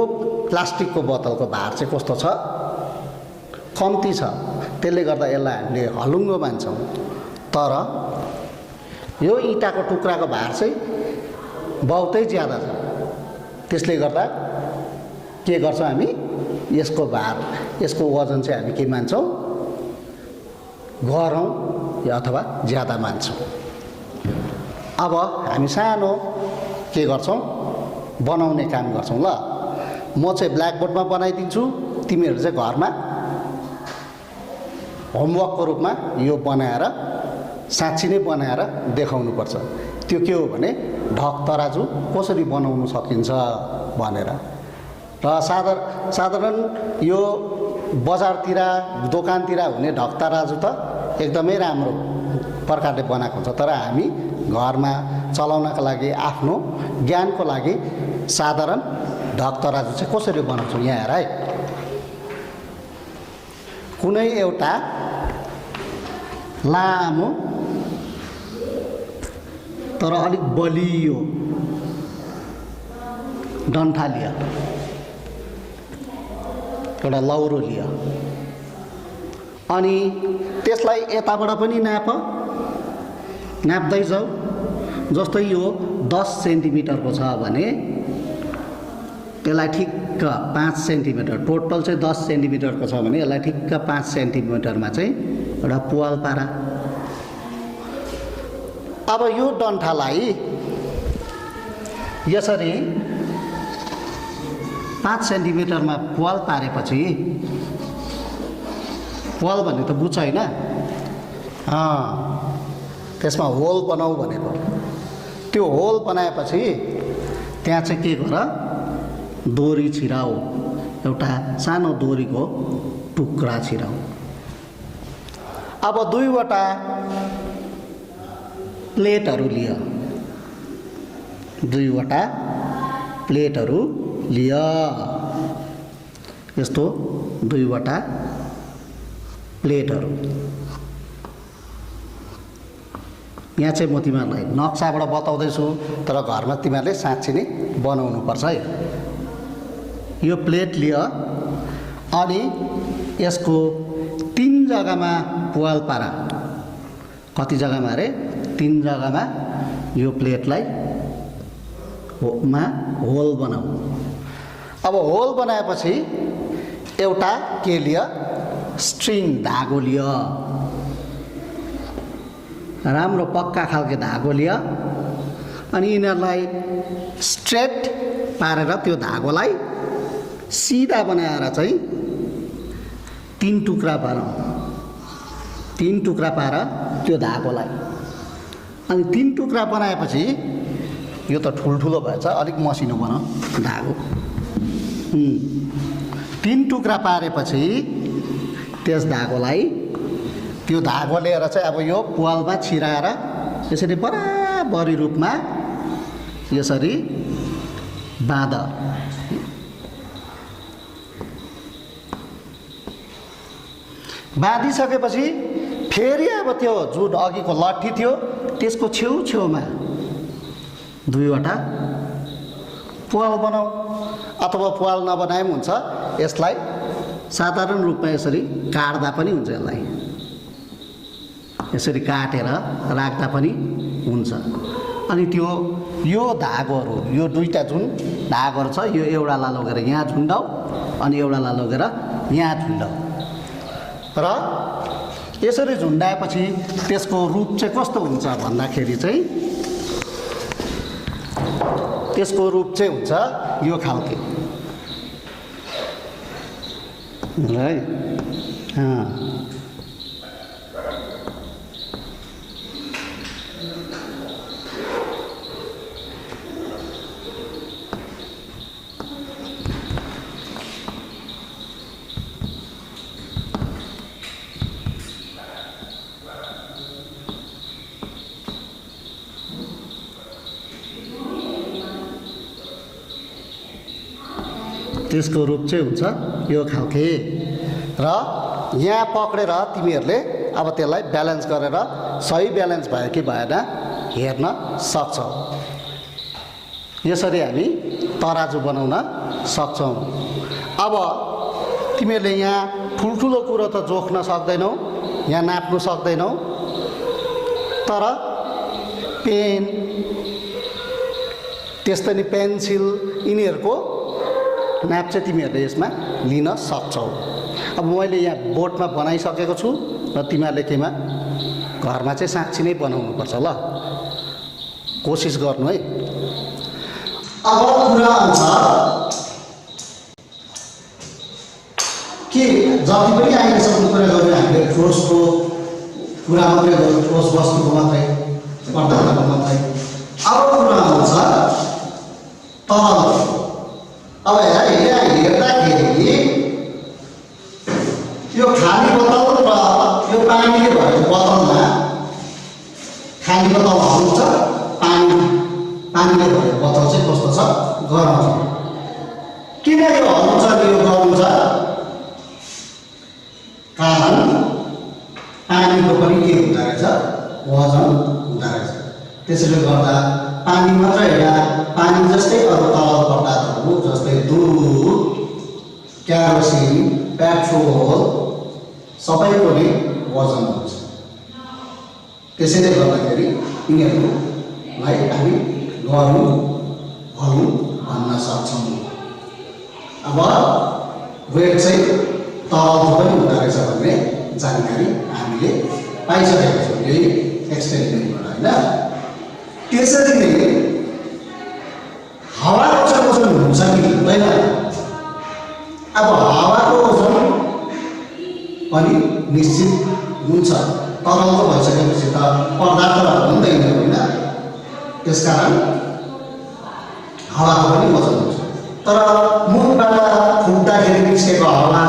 प्लास्टिकको बोतलको भार चाहिँ कस्तो छ, कम्ती छ, त्यसले गर्दा यसलाई हामीले हलुङ्गो मान्छौँ। तर यो इँटाको टुक्राको भार चाहिँ बहुतै ज्यादा छ, त्यसले गर्दा के गर्छौँ हामी, यसको भार, यसको वजन चाहिँ हामी के मान्छौँ, गरौँ अथवा ज्यादा मान्छौँ। अब हामी सानो के गर्छौँ, बनाउने काम गर्छौँ। ल म चाहिँ ब्ल्याकबोर्डमा बनाइदिन्छु, तिमीहरू चाहिँ घरमा होमवर्कको रूपमा यो बनाएर साँच्ची नै बनाएर देखाउनुपर्छ। त्यो के हो भने ढक तराजु कसरी बनाउनु सकिन्छ भनेर। र साधारण यो बजारतिर दोकानतिर हुने ढक तराजु त एकदमै राम्रो प्रकारले बनाएको हुन्छ, तर हामी घरमा चलाउनका लागि, आफ्नो ज्ञानको लागि साधारण ढक तराजु चाहिँ कसरी बनाउँछौँ यहाँ हेर है। कुनै एउटा लामो तर अलिक बलियो डन्ठा लियो, एउटा लौरो लियो, अनि त्यसलाई यताबाट पनि नाप्दै जाऊ। जस्तै यो 10 सेन्टिमिटरको छ भने यसलाई ठिक्क 5 सेन्टिमिटर, टोटल चाहिँ 10 सेन्टिमिटरको छ भने यसलाई ठिक्क 5 सेन्टिमिटरमा चाहिँ एउटा पुवाल पारा। अब यो डन्ठालाई यसरी 5 सेन्टिमिटरमा पुवाल पारेपछि, पुवाल भन्ने त बुझ्छ होइन, त्यसमा होल बनाऊ भनेको। त्यो होल बनाएपछि त्यहाँ चाहिँ के गर, डोरी छिराऊ, एउटा सानो डोरीको टुक्रा छिराऊ। अब 2वटा प्लेटहरू लियो, 2वटा प्लेटहरू लियो, यस्तो 2वटा प्लेटहरू। यहाँ चाहिँ म तिमीहरूलाई नक्साबाट बताउँदैछु, तर घरमा तिमीहरूले साँच्ची नै बनाउनुपर्छ है। यो प्लेट लियो अनि यसको 3 जग्गामा पुवाल पारा। कति जग्गामा अरे? 3 जग्गामा यो प्लेटलाई होल बनाऊ। अब होल बनाएपछि एउटा के लियो, स्ट्रिङ, धागो लियो, राम्रो पक्का खालको धागो लियो, अनि यिनीहरूलाई स्ट्रेट पारेर त्यो धागोलाई सिधा बनाएर चाहिँ 3 टुक्रा बनाऊ। 3 टुक्रा पार त्यो धागोलाई, अनि 3 टुक्रा बनाएपछि यो त ठुल्ठुलो भएछ, अलिक मसिनो बनाऊ धागो। 3 टुक्रा पारेपछि त्यस धागोलाई, त्यो धागो लिएर चाहिँ अब यो पुवालमा छिराएर यसरी बराबरी रूपमा यसरी बाँध। बाँधिसकेपछि फेरि अब त्यो जुन अघिको लट्ठी थियो त्यसको छेउछेउमा 2वटा पुवाल बनाऊ, अथवा पुवाल नबनाए पनि हुन्छ। यसलाई साधारण रूपमा यसरी काट्दा पनि हुन्छ, यसरी काटेर राख्दा पनि हुन्छ। अनि यो धागोहरू, यो 2टा जुन धागोहरू छ, यो एउटालाई लगेर यहाँ झुन्डाऊ, अनि एउटालाई लगेर यहाँ झुन्डाऊ। र यसरी झुन्डाएपछि त्यसको रूप चाहिँ कस्तो हुन्छ भन्दाखेरि चाहिँ, त्यसको रूप चाहिँ हुन्छ यो खालको। Right? त्यसको रूप चाहिँ हुन्छ यो खालके र यहाँ पक्रेर तिमीहरूले अब त्यसलाई ब्यालेन्स गरेर सही ब्यालेन्स भयो कि भएन हेर्न सक्छौ। यसरी हामी तराजु बनाउन सक्छौँ। अब तिमीहरूले यहाँ ठुल्ठुलो कुरो त जोख्न सक्दैनौ, यहाँ नाप्नु सक्दैनौ, तर पेन त्यस्तै नि पेन्सिल यिनीहरूको नाप चाहिँ तिमीहरूले यसमा लिन सक्छौ। अब मैले यहाँ बोर्डमा बनाइसकेको छु र तिमीहरूले केमा घरमा चाहिँ साँच्ची नै बनाउनुपर्छ ल, कोसिस गर्नु है। अब कुरा आउँछ के जति पनि अहिलेसम्म कुरा गर्यो हामीले ठोसको कुरा मात्रै गर्यो, ठोस वस्तुको मात्रै, पदार्थको मात्रै। अब कुरा आउँछ तरल। अब यहाँ हेर्दाखेरि यो खाली बोतल र यो पानीले भएको बोतलमा खाली बोतल हुन्छ, पानीले भएको बोतल चाहिँ कस्तो छ? गरम छ। किन यो हुन्छ यो गरम छ? कारण पानीको पनि के हुँदो रहेछ? वजन हुँदो रहेछ। त्यसैले गर्दा पानी मात्रै होइन, पानी जस्तै अरू तरल पदार्थहरू जस्तै दुध, क्यारोसिन, पेट्रोल सबैको नै वजन हुन्छ। त्यसैले गर्दाखेरि यिनीहरूलाई हामी गरौँ भनौँ भन्न सक्छौँ। अब वेट चाहिँ तरलको पनि हुँदो रहेछ भन्ने जानकारी हामीले पाइसकेका छौँ यही एक्सपेरिमेन्टबाट, होइन? त्यसरी नै हावाको चाहिँ ओजन हुन्छ कि हुँदैन? अब हावाको ओजन पनि निश्चित हुन्छ। तरलको भइसकेपछि त पदार्थहरू हुँदैन, होइन? त्यसकारण हावाको पनि ओजन हुन्छ। तर मुखबाट फुक्दाखेरि निस्केको हावा,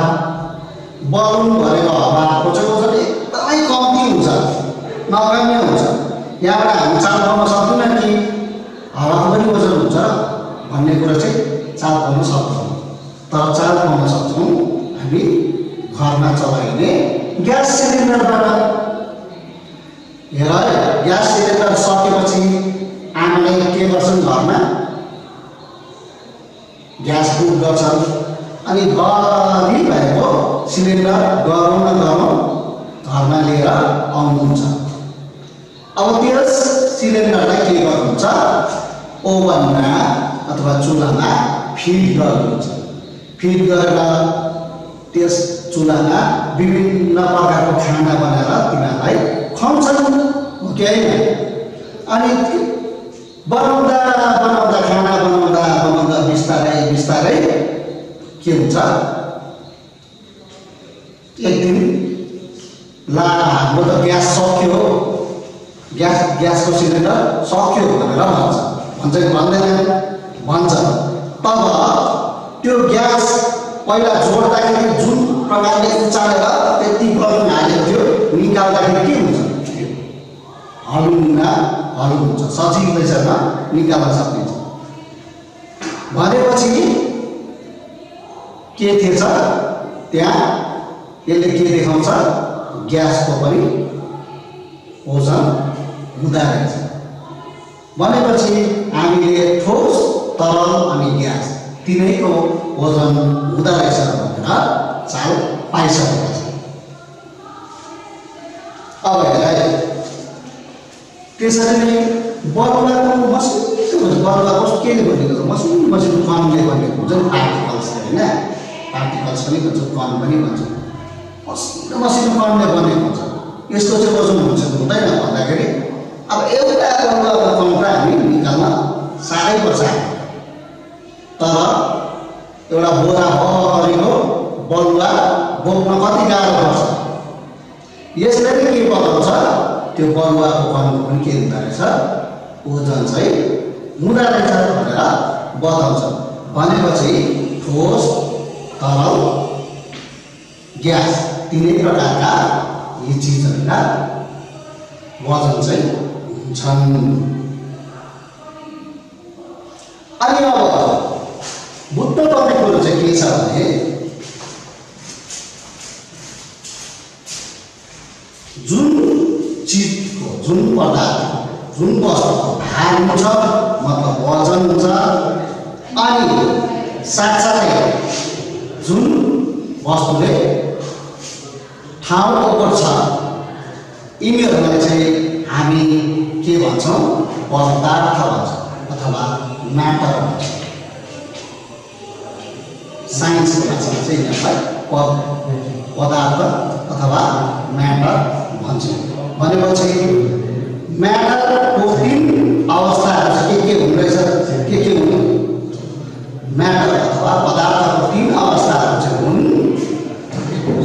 बलुन भरेको हावाको चाहिँ ओजन एकदमै कम्ती हुन्छ, नगम्य हुन्छ। यहाँबाट हामी चाल पाउन सक्दैनौँ कि हावाको पनि ओजन हुन्छ भन्ने कुरा चाहिँ चाल पाउन सक्छौँ। तर चाल पाउन सक्छौँ हामी घरमा चलाइने ग्यास सिलिन्डरबाट। हेर, ग्यास सिलिन्डर सकेपछि आमाले के गर्छन्? घरमा ग्यास बुक गर्छन् अनि भरि भएको सिलिन्डर गरौँ न गरौँ घरमा लिएर आउनुहुन्छ। अब त्यस सिलिन्डरलाई के गर्नुहुन्छ? ओभनमा अथवा चुल्हामा फिड गर्नुहुन्छ। फिड गरेर त्यस चुल्हामा विभिन्न प्रकारको खाना बनाएर तिनीहरूलाई खुवाउँछन्, हो कि होइन? अनि बनाउँदा बनाउँदा खाना बनाउँदा बनाउँदा बिस्तारै बिस्तारै के हुन्छ? एक दिन ला हाम्रो त ग्यास सक्यो, ग्यासको सिलिन्डर सक्यो भनेर भन्छ कि भन्दैन? भन्छ। तब त्यो ग्यास पहिला जोड्दाखेरि जुन प्रकारले उचालेर त्यति गरम हालेको थियो, निकाल्दाखेरि के हुन्छ? हलुङ हुन्छ, सजिलैसँग निकाल्न सकिन्छ। भनेपछि के थिएछ त्यहाँ? यसले के देखाउँछ? ग्यासको पनि ओजन हुँदो रहेछ। भनेपछि हामीले ठोस, तरल अनि ग्यास तिनैको ओजन हुँदो रहेछ भनेर चाल पाइसकेका छौँ। अब हेर, त्यसरी नै बलुवाको मसिनो, बलुवाको केले बनेको छ? मसिनो कणले बनेको हुन्छ नि, पार्टिकल्स, होइन? पार्टिकल्स पनि भन्छ, कण पनि भन्छ। मसिनो कणले बनेको हुन्छ। यसको चाहिँ ओजन हुन्छ कि हुँदैन भन्दाखेरि अब एउटा बलुवाको कणलाई हामी निकाल्न साह्रै पर्छ। तर एउटा बोरा भरिको बलुवा बोक्न कति गाह्रो पर्छ। यसले नै के बताउँछ, त्यो बलुवाको कणको पनि के हुँदो रहेछ, ओजन चाहिँ हुँदो रहेछ भनेर बताउँछ। भनेपछि ठोस, तरल, ग्यास तीनै प्रकारका यी चिजहरूका वजन चाहिँ हुन्छन्। अनि अब बुझ्नुपर्ने कुरो चाहिँ के छ भने जुन चिजको, जुन पदार्थको, जुन वस्तुको भार हुन्छ मतलब वजन हुन्छ, अनि साथसाथै जुन वस्तुले ठाउँ ओगट्छ यिनीहरूलाई चाहिँ हामी के भन्छौँ, पदार्थ भन्छौँ अथवा म्याटर भन्छ। साइन्सको भाषामा चाहिँ यिनीहरूलाई पदार्थ अथवा म्याटर भन्छ। भनेपछि म्याटरको 3 अवस्थाहरू चाहिँ के हुँदो रहेछ, के हुनु, म्याटर अथवा पदार्थको 3 अवस्थाहरू चाहिँ हुन्,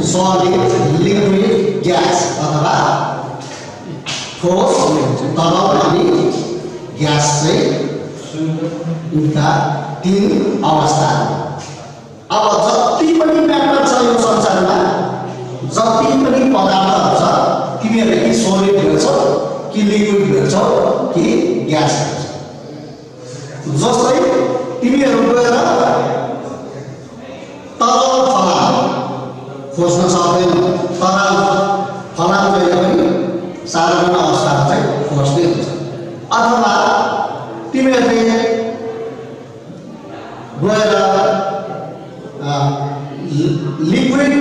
सलिड, लिक्विड, ग्यास अथवा ठोस, तरल अनि ग्यास चाहिँ यिनका 3 अवस्थाहरू। अब जति पनि म्याटर छ यो संसारमा, जति पनि पदार्थहरू छ, तिमीहरूले कि सोलिड भेट्छौ कि लिक्विड भेट्छौ कि ग्यास भेट्छौ। जस्तै तिमीहरू गएर तरल फलाम खोज्न सक्दैनौ, तरल फलाम जहिले पनि साधारण अवस्थामा चाहिँ खोज्दै हुन्छ। अथवा तिमीहरूले गएर लिक्विड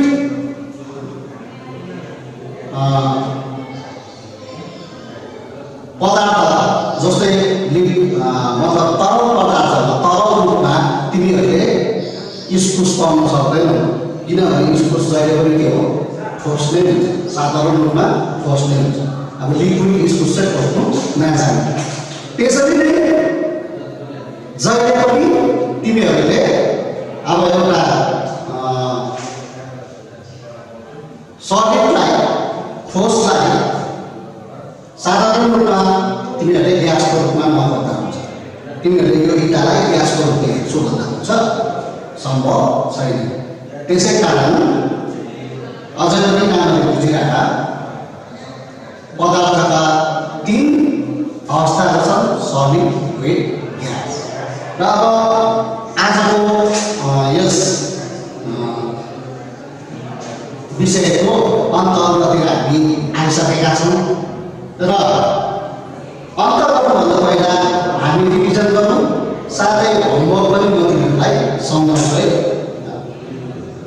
पदार्थ जस्तै मतलब तरल पदार्थहरू तरल रूपमा तिमीहरूले इस्कुस पाउन सक्दैनौ, किनभने इस्कुस जहिले पनि के हो, ठोस नै हुन्छ, साधारण रूपमा ठोस नै हुन्छ। अब लिक्विड इस्कुस चाहिँ खोज्नु नजान्छ। त्यसरी नै जहिले पनि तिमीहरूले अब एउटा सलिडलाई, ठोसलाई साधारण रूपमा तिमीहरूले ग्यासको रूपमा नभन्दा हुन्छ। तिमीहरूले यो इँटालाई ग्यासको रूपमा हेर्छु भन्दा हुन्छ, सम्भव छैन। त्यसै कारण अझै पनि नामले बुझिरहेका पदार्थका 3 अवस्थाहरू छन्, सलिड, लिक्विड, ग्यास। र अब आजको यस विषयको अन्ततिर हामी आइसकेका छौँ र अन्त गर्नुभन्दा पहिला हामी रिभिजन गर्छौँ, साथै होमवर्क पनि म तिमीहरूलाई सम्झाउँछु है।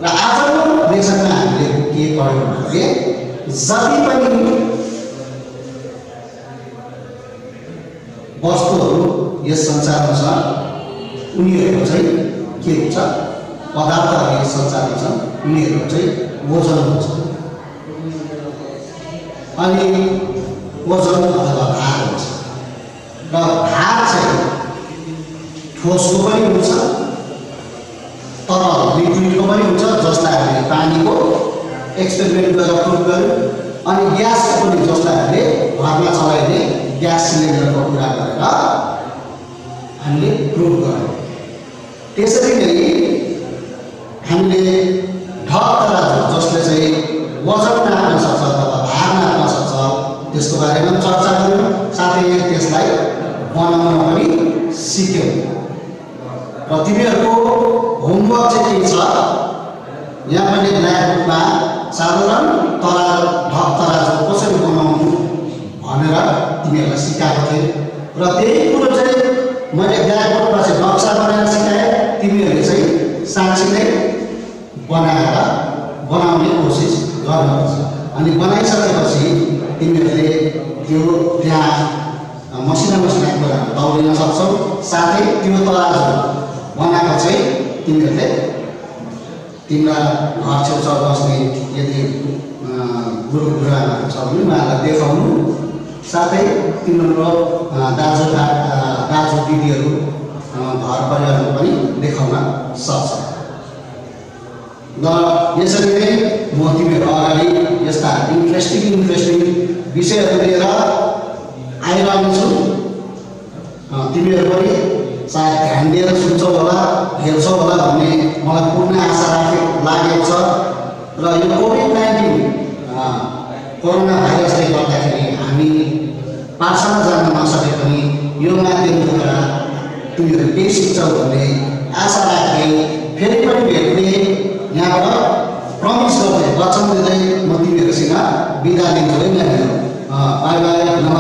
र आजको लेसनमा हामीले के पढ्यौँ भने जति पनि वस्तुहरू यस संसारमा छ उनीहरूको चाहिँ के हुन्छ, पदार्थहरू यस संसारमा छन् उनीहरूको चाहिँ वजन हुन्छ। अनि वजन अथवा भार हुन्छ। र भार चाहिँ ठोसको पनि हुन्छ, तर लिक्विडको पनि हुन्छ, जसलाई हामीले पानीको एक्सपेरिमेन्ट गरेर प्रुभ गर्यौँ। अनि ग्यासको पनि, जसलाई हामीले घरमा चलाइने ग्यास सिलिन्डरको कुरा गरेर हामीले प्रुभ गर्यौँ। त्यसरी नै हामीले ढक तराजु, जसले चाहिँ वजन नाप्न सक्छ अथवा भार नाप्न सक्छ, त्यसको बारेमा चर्चा गऱ्यौँ। साथै त्यसलाई बनाउन पनि सिक्यौँ। र तिमीहरूको होमवर्क चाहिँ के छ, यहाँ मैले ब्ल्याकबोर्डमा साधारण ढक तराजु कसरी बनाउनु भनेर तिमीहरूलाई सिकाएको थिएँ। र त्यही कुरो चाहिँ मैले ब्ल्याकबोर्डमा चाहिँ नक्सा बनाएर सिकाएँ, तिमीहरूले चाहिँ साँच्चै नै बनाउने कोसिस गर्नुपर्छ। अनि बनाइसकेपछि तिमीहरूले त्यो त्यहाँ मसिना कुराहरू तौलिन सक्छौ। साथै त्यो तराजु बनाएको चाहिँ तिमीहरूले तिम्रा घर छेउछाउ बस्ने यदि गुरुआमाहरू छ भने उहाँहरूलाई देखाउनु। साथै तिम्रो दाजु दिदीहरू घर परिवारमा पनि देखाउन सक्छ। र यसरी नै म तिमीहरू अगाडि यस्ता इन्ट्रेस्टिङ विषयहरू लिएर आइरहनेछु। तिमीहरू पनि सायद ध्यान दिएर सुन्छौ होला, हेर्छौ होला भन्ने मलाई पूर्ण आशा लागेको छ। र यो कोभिड-19 कोरोना भाइरसले गर्दाखेरि हामी पाठशाला जान नसके पनि यो माध्यमद्वारा तिमीहरू केही सिक्छौ भन्ने आशा राख्दै फेरि पनि भेट्ने यहाँबाट प्रमिस गर्दै वचन दिँदै म तिमीहरूसँग बिदा लिन्छु है नानीहरू। बाई बाई, नमस्कार।